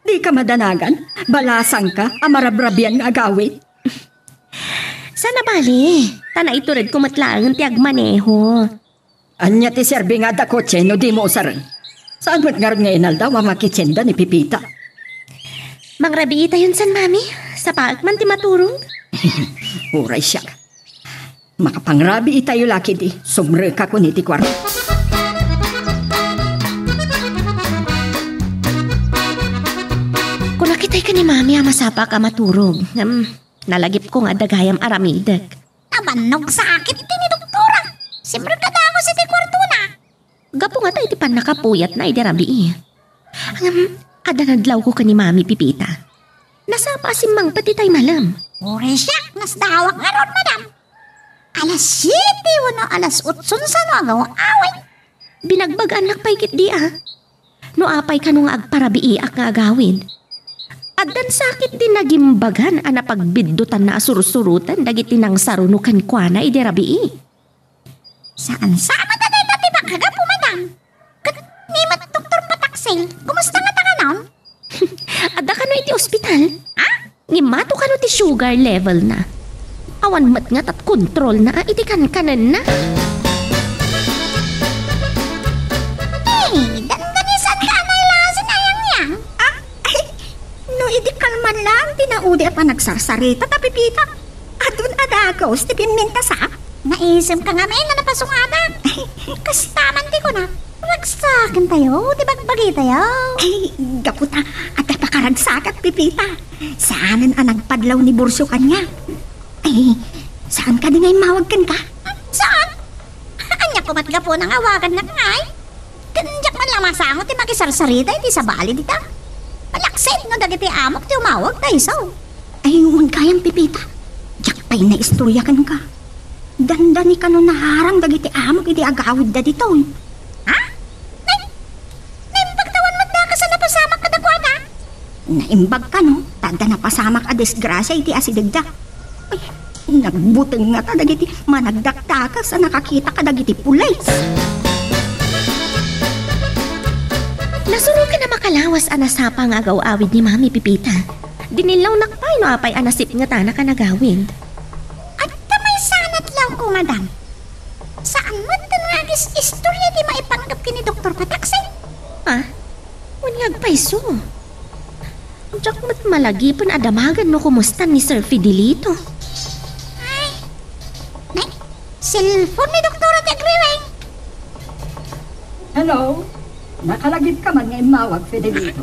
Di ka madanagan. Balasang ka, amarabrabian nga agawit. Sana bali. Tana iturid kumatlaang ti agmaneho. Anya ti serbi nga da kotse no di mo usaran. Saan ba't nga rin nga inaldaw ang makitsenda ni Pipita? Mangrabi ita yun san, mami? Sa paagman ti maturong? Uray siya. Makapangrabi itayo laki di. Sumre ka ko ni ti kwarto. Kung nakitay ka ni mami, masapa ka maturog. Nalagip ko nga dagayam aramidag. Abanog sakit iti ni doktora. Siyempre ka na ako si ti kwarto na. Gapo nga tayo ti pan nakapuyat na idarabi. Ada nadlaw ko ka ni mami Pipita. Nasapa si mang pati tayo malam. Ure siya, nasdawak nga ron, madam. Alas 7, wano alas 8, sa no agawang away. Binagbag anak paikit di No apay ka nung agparabi ak nga agawin. Addan sakit din nagimbagan ana pagbiddutan na asursurutan dagiti nang sarunukan kwa na iderabi. Saan sama na din natin magkagapo, madam? Ni mat Dr. Pataksil, kumusta nga ta ka noon? Adda ka no iti ospital? Ngimato ka no ti sugar level na. Awan mat nga tat kontrol na iti kanan na. Danganisan ka na ilasin ayang yang. No idi kalman lang, tinaudi pa nagsarsarita ta Pipita. Adun adagos, ti piminta sa. Naisip ka nga may nga napasunganak. Kastaman di ko na. Ragsakan tayo, di bagbagi tayo. Ay, gaputa, at napakaragsakat Pipita. Saanan ang nagpadlaw ni Burso kanya? Ay, saan ka di ngay mawagkan ka? Saan? Anya ko matgapo nang awagan na ngay. Kanjak man lang masangot ti makisarsarita iti sa bali dita. Palaksit no dagiti amok ti umawag tayo so. Ay, huwag kayang Pipita. Jak pa'y na istorya kan ka. Dandani ka no naharang dagiti amok iti agawid da dito. Ha? Naimbagtawan mo't na ka sa napasamak ka dagwana? Naimbag ka no? Tada napasamak a desgrasya iti asidagda. Ay, nagbuteng nga ta dagiti managdaktakas sa nakakita ka dagiti pulis. Nasuro ka na makalawas anasapa nga agaw-awid ni Mami Pipita. Dinilaw nakpay no apay anasip nga tana ka nagawin. At tamay sanat lang ko, madam. Saan mo tanagis istorya di maipanggap ki ni Dr. Pataksil? Unyag paiso. Diyak mat malagi pan adamagan no kumusta ni Sir Fidelito. Ay, nay, cellphone ni Dr. Tegriweng. Hello? Nakalagip ka man ngayon mawag, Fidelito.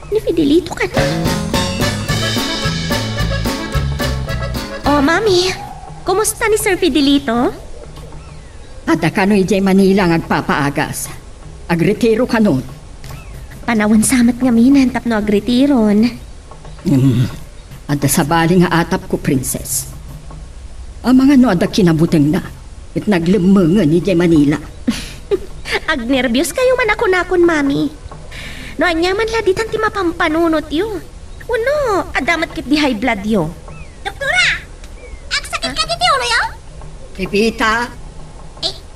Ni Fidelito ka na. Oh, Mami. Kumusta ni Sir Fidelito? Ada ka no ijay Manila ang agpapaagas. Agretiro ka nun. Panawan samat nga minan tapno agretiron. Ada sa bali nga atap ko, Princess. Ang mga no ada kinabuteng na. At naglemengan ni Jay Manila. Agnervyos kayo man ako nakon, mami. No, anya man laditan ti mapampanunot yo. Uno, adamat kit di high blood yo. Doktora! Ang sakit ka dito, ulo yo? Pipita,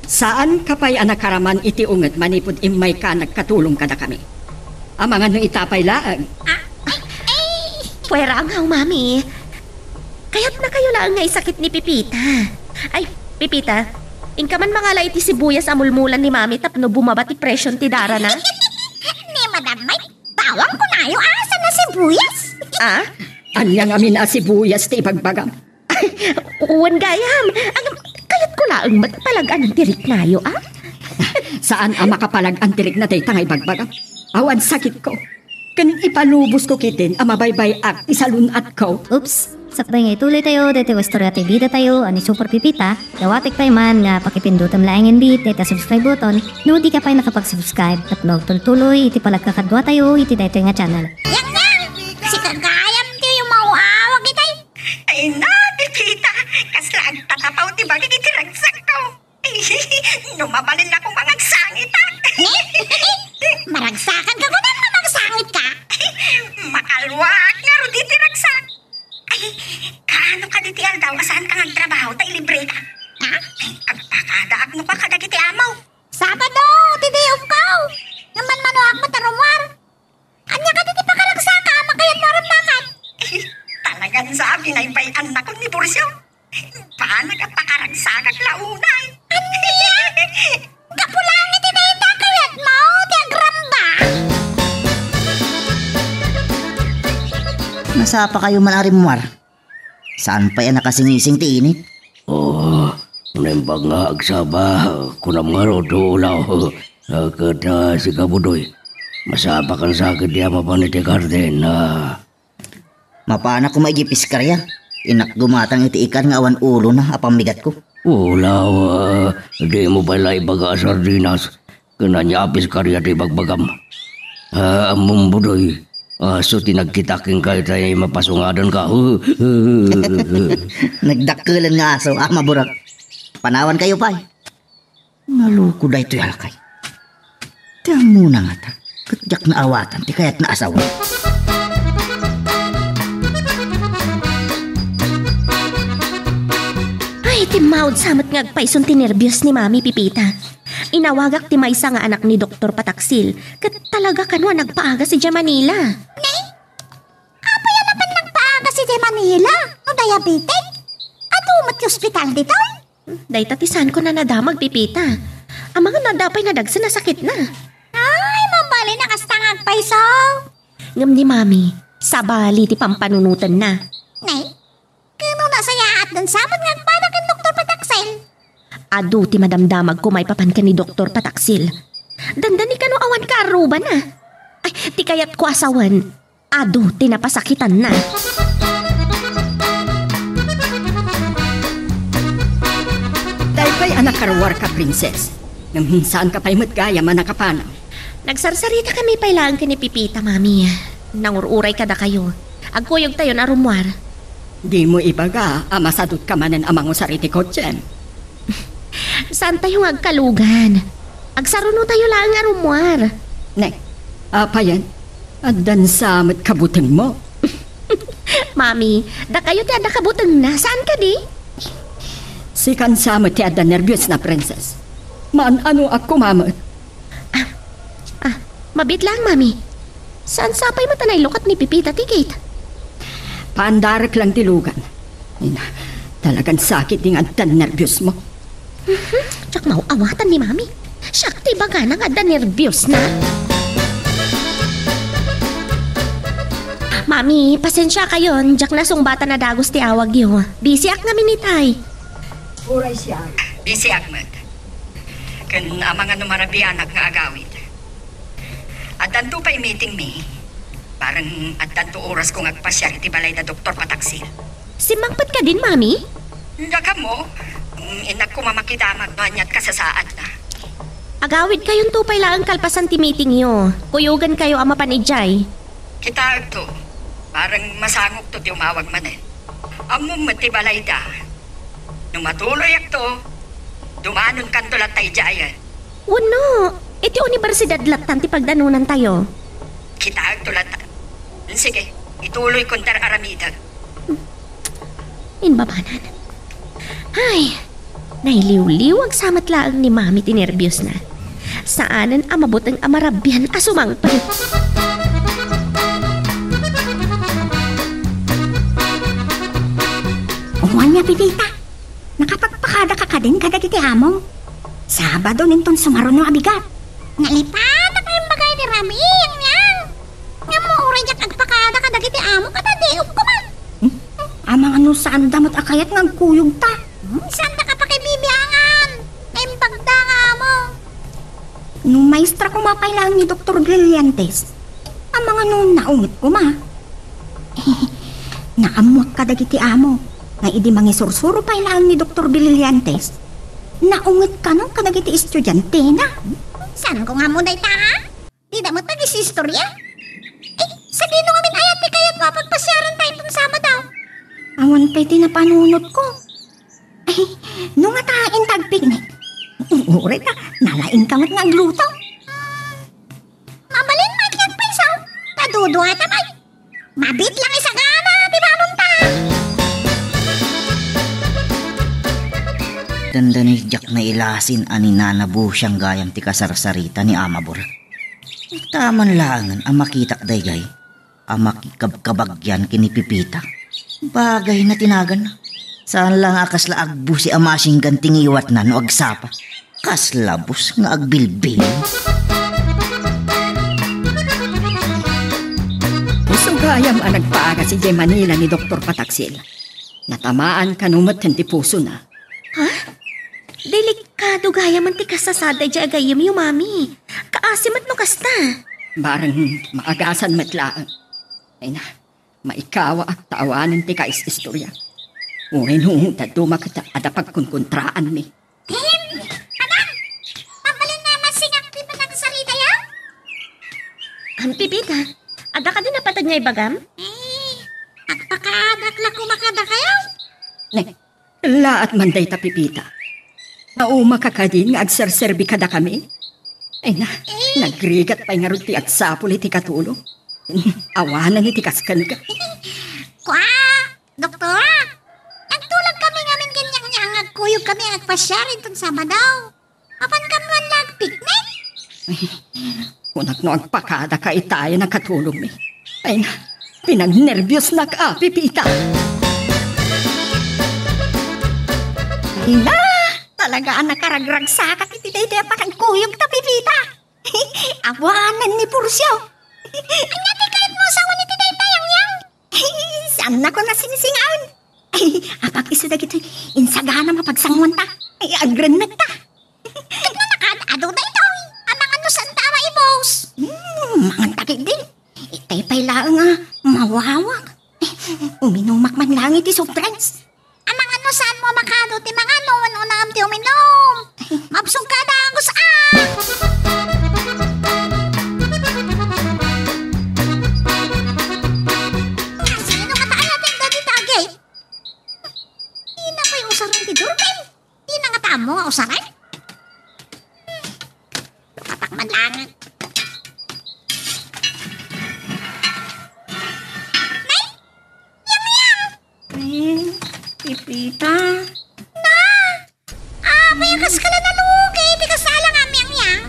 saan ka pa'y anakaraman iti unget manipod imay ka nagkatulong kada kami? Ang mga no itapay laang. Pwera ang mami. Kaya't na kayo lang nga isakit ni Pipita. Ay, Pipita, ingka man mangala iti sibuyas amulmulan ni mami tapno bumaba ti presyon ti dara na. Ni Madam May, bawang ko na yung asa na sibuyas. Ah? Anyang amin na sibuyas ti ibagbagam. Uwan gayam. Kaya't ko lang matapalagan ng tirik na yo, ah? Saan ang makapalag ang tirik na tay tangay bagbagam? Awan sakit ko. Kan ipalubos ko kitin ang mabaybay ak isalunat ko. Oops! Sakbay nga ituloy tayo, dito Istorya TV tayo, ani Super Pipita, dawatik pa man nga pakipindutan laingin bit, dito subscribe button, no di ka pa nakapag-subscribe, at tuloy iti palagkakadwa tayo, iti dito nga channel. Yang! Si kagayam di yung mauawag itay. Ay na, Pipita. Kasla ang tatapaw ti bagay itiragsak ko. Numabalin na kong mga sangit, ha? Maragsakan ka ko na mamagsangit ka. Makalwak nga ro di tiragsak. Ay, kaano ka di ti aldaw asahan ka ng trabaho ta ilibre ka? Ha? Agpakadaag mo pa kadagiti amaw. Sabado, tidi of ko. Naman manuak mo tarumar. Anya ka diti pakaragsaka, makayan maram naman. Talagang sabi na ibayan na ko ni Borsyo. Paano ka pakaragsakag launay? Kapulang iti na yung takayat mo, ti agramba. Nasapa kayo man arimwar. Saan pa yan nakasingising ti init? Oh, nembag nga agsaba, kunam nga ro doolaw. Kada si Kabudoy, masapa kan sakit di apa pa ni ti Garden. Mapana ko maigipis karya. Inak gumatang iti ikan nga awan ulo na apang migat ko. Ulaw, di mo pala ibaga sardinas. Kananyapis karya ti bagbagam. Among Budoy, so tinagkitaking kayo tayo mapasungadan ka. Nagdakkelan nga aso, maburak. Panawan kayo pa. Naluko da ito yalakay. Tiyan muna nga ta. Katjak na awatan, ti kayat na asawa. Ay, timawd samat nga agpaison ti nervyos ni Mami Pipita. Inawagak ti maysa nga anak ni Dr. Pataksil. Kat talaga kanwa nagpaaga si Jay Manila. Apa yan naman nagpaaga si Jay Manila? No diabetic? Atumot yung ospital dito? Day tatisan ko na nadamag Pipita. Ang mga nadapay na dagsa na sakit na. Ay, mabali na kastangag paiso. Ngam ni Mami, sabali ti pampanunutan na. Nay, kano na saya at dan samot nga para kan Dr. Pataksil? Adu ti madamdamag ko may papan ka ni Dr. Pataksil. Dandani ka no awan ka aruba na. Ay, ti kayat ko asawan. Adu, tinapasakitan na. Dahil pa'y anak karwar ka, princess. Nang hinsaan ka pa'y matgaya manakapanaw. Nagsarsarita kami pailaan ka ni Pipita, Mami. Nangururay ka da kayo. Agkuyog tayo na rumwar. Di mo ibaga, masadot ka manan amang sariti ko dyan. Saan tayo agkalugan? Agsaruno tayo lang nga rumwar. Nek, apa yan? Adan sa kabuting mo. Mami, da kayo ti ada kabutang na. Saan ka di? Si kansama ti adan nervyos na, princess. Man ano ako, mamat? Mabit lang, Mami. Saan sapay matanay lukat ni Pipita ti Kate? Pandarak lang tilugan. Ina, talagang sakit din adan nervyos mo. Tsak mauawatan ni Mami. Siyak ti baga nang ada nervyos na. Mami, pasensya kayon. Jak na sungbata na dagos ti awag yo. Busy ak nga minitay. Uray siya. Busy Ahmed. Kan mga numarabi anak nga agawid. At danto pa'y meeting me. Parang at danto oras kong agpasya iti balay na Dr. Pataksil. Simangpat ka din, Mami? Ndaka mo, inak ko mamakidamag banyat kasasaad na. Agawid kayon tupay lang kalpasan ti meeting yo. Kuyugan kayo ama panijay. Kita to, parang masangok to di umawag man eh. Among matibalay da. Nung matuloy akto, dumanon kanto lang tayo dyan. Uno, iti universidad latan ti pagdanunan tayo. Kita ang tulad. Sige, ituloy kong aramida. Inbabanan. Ay, nailiw-liwag samat laang ni mami tinervyos na. Saanan amabot ang amarabyan asumang pa. Uwan niya, Pipita. Nakapagpakada ka din kada kiti among. Sabado ninton sumaron no abigat. Nalipad ako yung bagay ni Rami, yang. Nga mo uray jak agpakada kada kiti among kada diop ko man. Amang ano saan damot akayat ng kuyog ta. Saan na ka pa kay bibiangan? Ngayong pagdanga mo. Nung maestra ko mapailang ni Dr. Brillantes, ang mga nung naungit ko ma. Naamuak kada kiti amo. Nga idi mangisursuro pa ilaan ni Dr. Brillantes. Naungit ka nung kadagiti estudyante na. Saan ko nga mo na ita ha? Di damot nag-isistorya? Sa dino nga ayat ni kaya't mapagpasyaran tayo itong sama daw. Awan pa'y tinapanunod ko. Nung atain tagpignik. Uray ka, nalaing ka nga't nagluto. Mabalin mo at nagpaisaw. Taduduha tamay. Mabit lang isa gana, di ba nung ta? Tanda ni Jack na ilasin ani nanabu siyang gayam ti kasarsarita ni Ama Burak. Taman langan ang makita dayjay, ang makikabkabagyan kini Pipita. Bagay na tinagan na. Saan lang akas la agbu si amasing ganting iwat na no agsapa. Kaslabos nga agbilbil. Usugayam ang nagpaaga si J. Manila ni Dr. Pataksil. Natamaan kanumot hindi puso na. Ha? Delikado gaya man ti kasasada di agayam yung mami. Kaasimat no kasta. Barang maagasan matlaan. Ay na, maikawa at tawanan ti kais-istorya. Uwin hong taduma kita ada pagkunkontraan mi. Anak! Pabalin na masingak di pa nagsarita yan? Ang Pipita, ada ka din napatag nga ibagam? Agpakadakla kumakada kayo? Ne, laat manday ta Pipita. Nauma ka kadin nga agserserbi kada kami. Ay na, nagrigat pa'y nga ti at sapuli ti katulong. Awanan ni ti kaskan ka. Kwa! Doktora! Nagtulag kami ngamin ganyang agkuyog kami agpasyarin itong Sabadaw. Apan kamuan nagpiknik? Unak no agpakada ka itaya na katulong mi. Ay na, pinagnervyos na ka, Pipita. Na! Talaga ang nakaragragsaka kititay pa kang kuyog ta, Pipita. Awanan ni Pursyo. Ang natikait mo sa unit itay yang. Saan na ko na sinisingaon? Apag isa na gito, insagana mapagsangon ta. Ay, agran na ta. Nagnanakadado na ito. Ang mga nusan tama ibos. Mga takik din. Itay pa'y lang mawawag. Uminumak man lang iti soft drinks. Ang mga nusan mo makado ti mga nuwan unang ti uminom. Mabsog ka na ang gusaan. Sino ka tayo natin dati tagay? Di na pa'y usaran ti Durbin. Di na nga tamo nga usaran. Patakman lang. Nay! Yum-yum! Pipita. Na! Payakas ka na nalugay. Di ka salang amyang yang.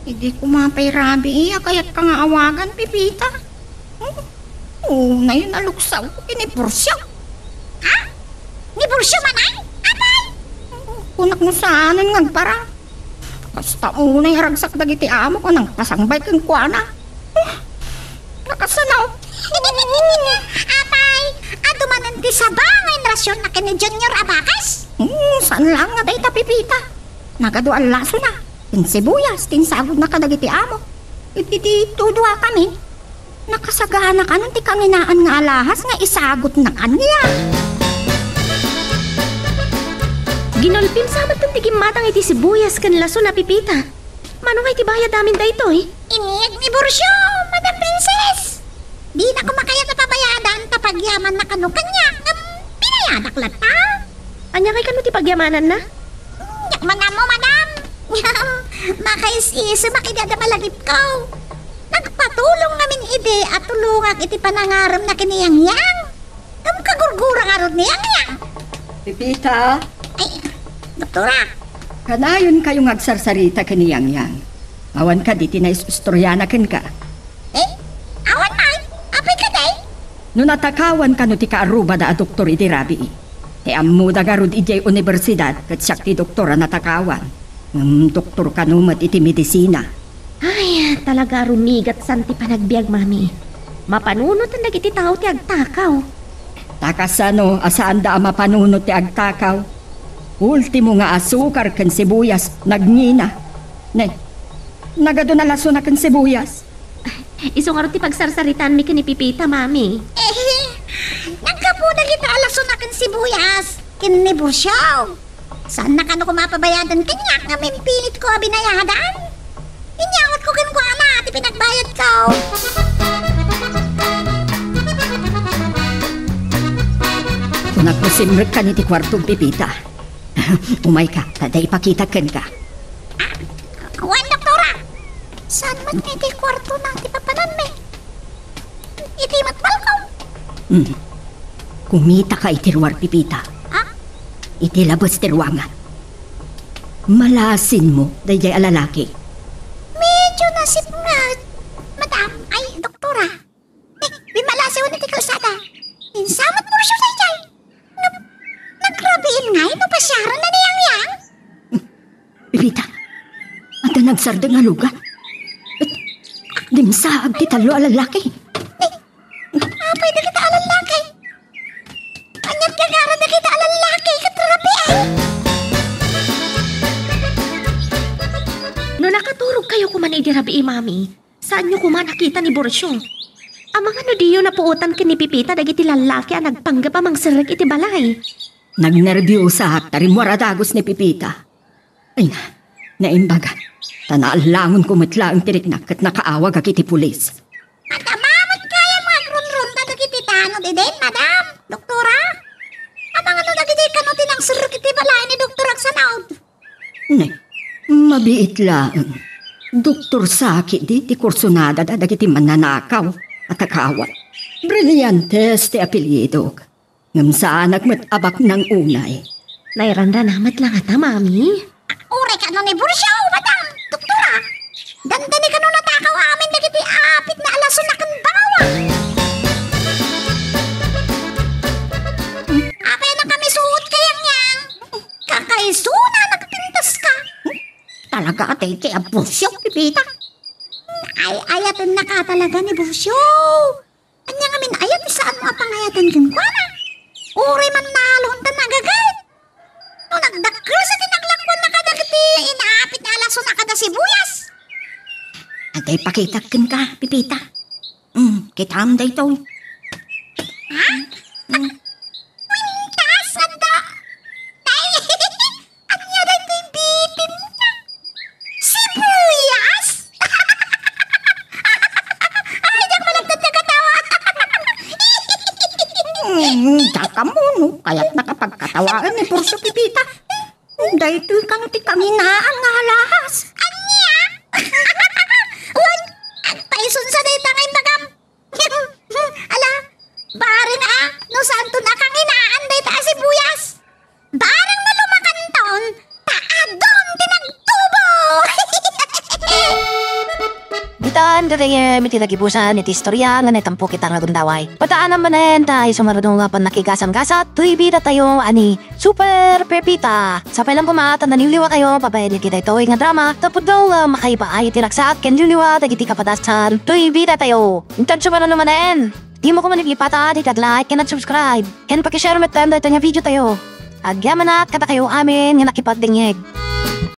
Hindi ko mapay rabi. Kayat ka nga awagan, Pipita. Na yun naluksaw ko. Kinipursyo. Ha? Nipursyo manay? Apay? Kunak mo saanan ngagpara. Basta unay ragsak dagiti amo ko nang pasangbay kang kuana. Nakasanaw. Apay, adumanan ti sabangay rasyon na kini Junior Abakas? Saan lang nga day ta, Pipita? Nagaduan laso na. Tinsibuyas, tinsagod na kadagiti amo. Iti tudua kami. Nakasagana ka nung ti kanginaan nga alahas nga isagot na kanya. Ginolpin samat ng tigimatang iti sibuyas kan laso na Pipita. Manong ay tibaya damin da ito eh. Iniyag ni Bursyo, Madam Princess. Di na kumakaya na pabayadaan tapagyaman na kano kanya. Pinayadak lata. Anya Anya kay kano ti pagyamanan na? Mana mo, madam. Makais-iso makidada malagip ko. Nagpatulong namin ide at tulungak iti panangaram na kiniyang-yang. Kam kagurgurang arod niyang-yang. Pipita, Ay, doktora. kanayon kayong agsarsarita kaniyang-yang. Awan ka di tinais-ustoryana ken ka. Awan man. Apay ka day. No natakawan ka no ti kaaruba da a doktor iti rabi. Ti ammo da garud ijay universidad ket siyak ti doktora natakawan. Doktor kanumat iti medisina. Ay, talaga rumigat san ti panagbiag, mami. Mapanunot ang dagiti tao ti agtakaw. Takasano, asaan da mapanunot ti agtakaw? Ultimo nga asukar ken sibuyas, nagngina. Ne, nagado na laso na ken sibuyas. Iso nga ro ti pagsarsaritan mi ken ni Pipita, mami. Nagkapuna kita alason akin sibuyas. Kinibusyaw. Saan na kano kumapabayadan kanya nga may pilit ko binayadan? Inyawat ko ganwana at pinagbayad ko. Kung nagpasimrek ka ni ti kwartong Pipita. Umay ka, tada ipakita ken ka. Wan, doktora. Saan man iti kwarto na ti papanan me? Iti matbal ko. Kumita ka itirwar Pipita. Iti labas tirwangan. Malasin mo, dayjay alalaki. Medyo nasip nga. Madam, ay, doktora. Bimalasaw na ti kalsada. Insamot mo siya dayjay. Nagrabiin nga, ito pasyaran na niyang-yang. Pipita, anda nagsarda nga luga. Dimsaag ti talo alalaki. Apay na kita alalaki. Anyat kagara na kita alalaki. Katrabian. No nakaturog kayo kuman idirabi, mami. Saan nyo kuman nakita ni Borsyo? Ang mga nudiyo na puutan ken ni Pipita dagiti lalaki ang nagpanggap amang sirek iti balay. Nagnervyosa at tarimwaradagos ni Pipita. Ay na, naimbaga. Tanaalangon kumitlaang tiriknak at nakaawag iti pulis. Matamamot kaya mga run-run na nagititano di din, madam. Doktora? Amang ano nagitikan no tinang sirkiti balay ni Doktor Agsanaud? Ne, mabiit lang. Doktor Saki di ti kursunada da dagiti mananakaw at akawat. Brillantes ti apelyidog. Ngam saan nagmatabak ng unay. Nairanda namat lang ata, mami. Ure ka no ni Bursyaw, madam. Doktora? Dandani ka no natakaw amin nagiti apit na alason na kan bawang. Apay na kami suot kayang-yang. Kakaisuna nagpintas ka. Talaga atay ti Bursyaw, Pipita. Ay, ayatan na ka talaga ni Bursyaw. Anya nga min ayat, saan mo apangayatan kang kwa na? Uri man nalon ta nagagayat. No nagdakkel sa tinaglakwan na kadagiti inaapit na alaso na kada sibuyas. Atay pakitakin ka, Pipita. Kitam da ito. Ha? Wintas, anda. Ay, anya da ito'y bitin na. Sibuyas? Ay, diyak malagtad na katawa. Daka mo, no? Kaya't nakapagkatawaan ni Porso Pipita. Dahil kang ti kami na ang ngalahas. Anya? Uwan, agpaisun sa day tangay magam. Ala, bari na, no santo na kang inaan day ta sibuyas. Barang na lumakanton, taadon tinagtubo. Bitaan dadayer miti nagibusan iti istorya nga netampo kita nga gundaway. Pataan naman tayo sumarunong nga panakigasam-gasat. Tuy bida tayo ani Super Pepita. Sapay lang pumatan na niliwa kayo pabayad kita ito nga drama. Tapos daw makaiba ay tinaksak ken niliwa dagiti kapadasan. Tuy bida tayo. Intan sumarunong naman di mo ko manipipata di tag-like ken subscribe. Ken pakishare met time dahil tanya video tayo. Agyaman at kata kayo amin nga nakipagdingeg.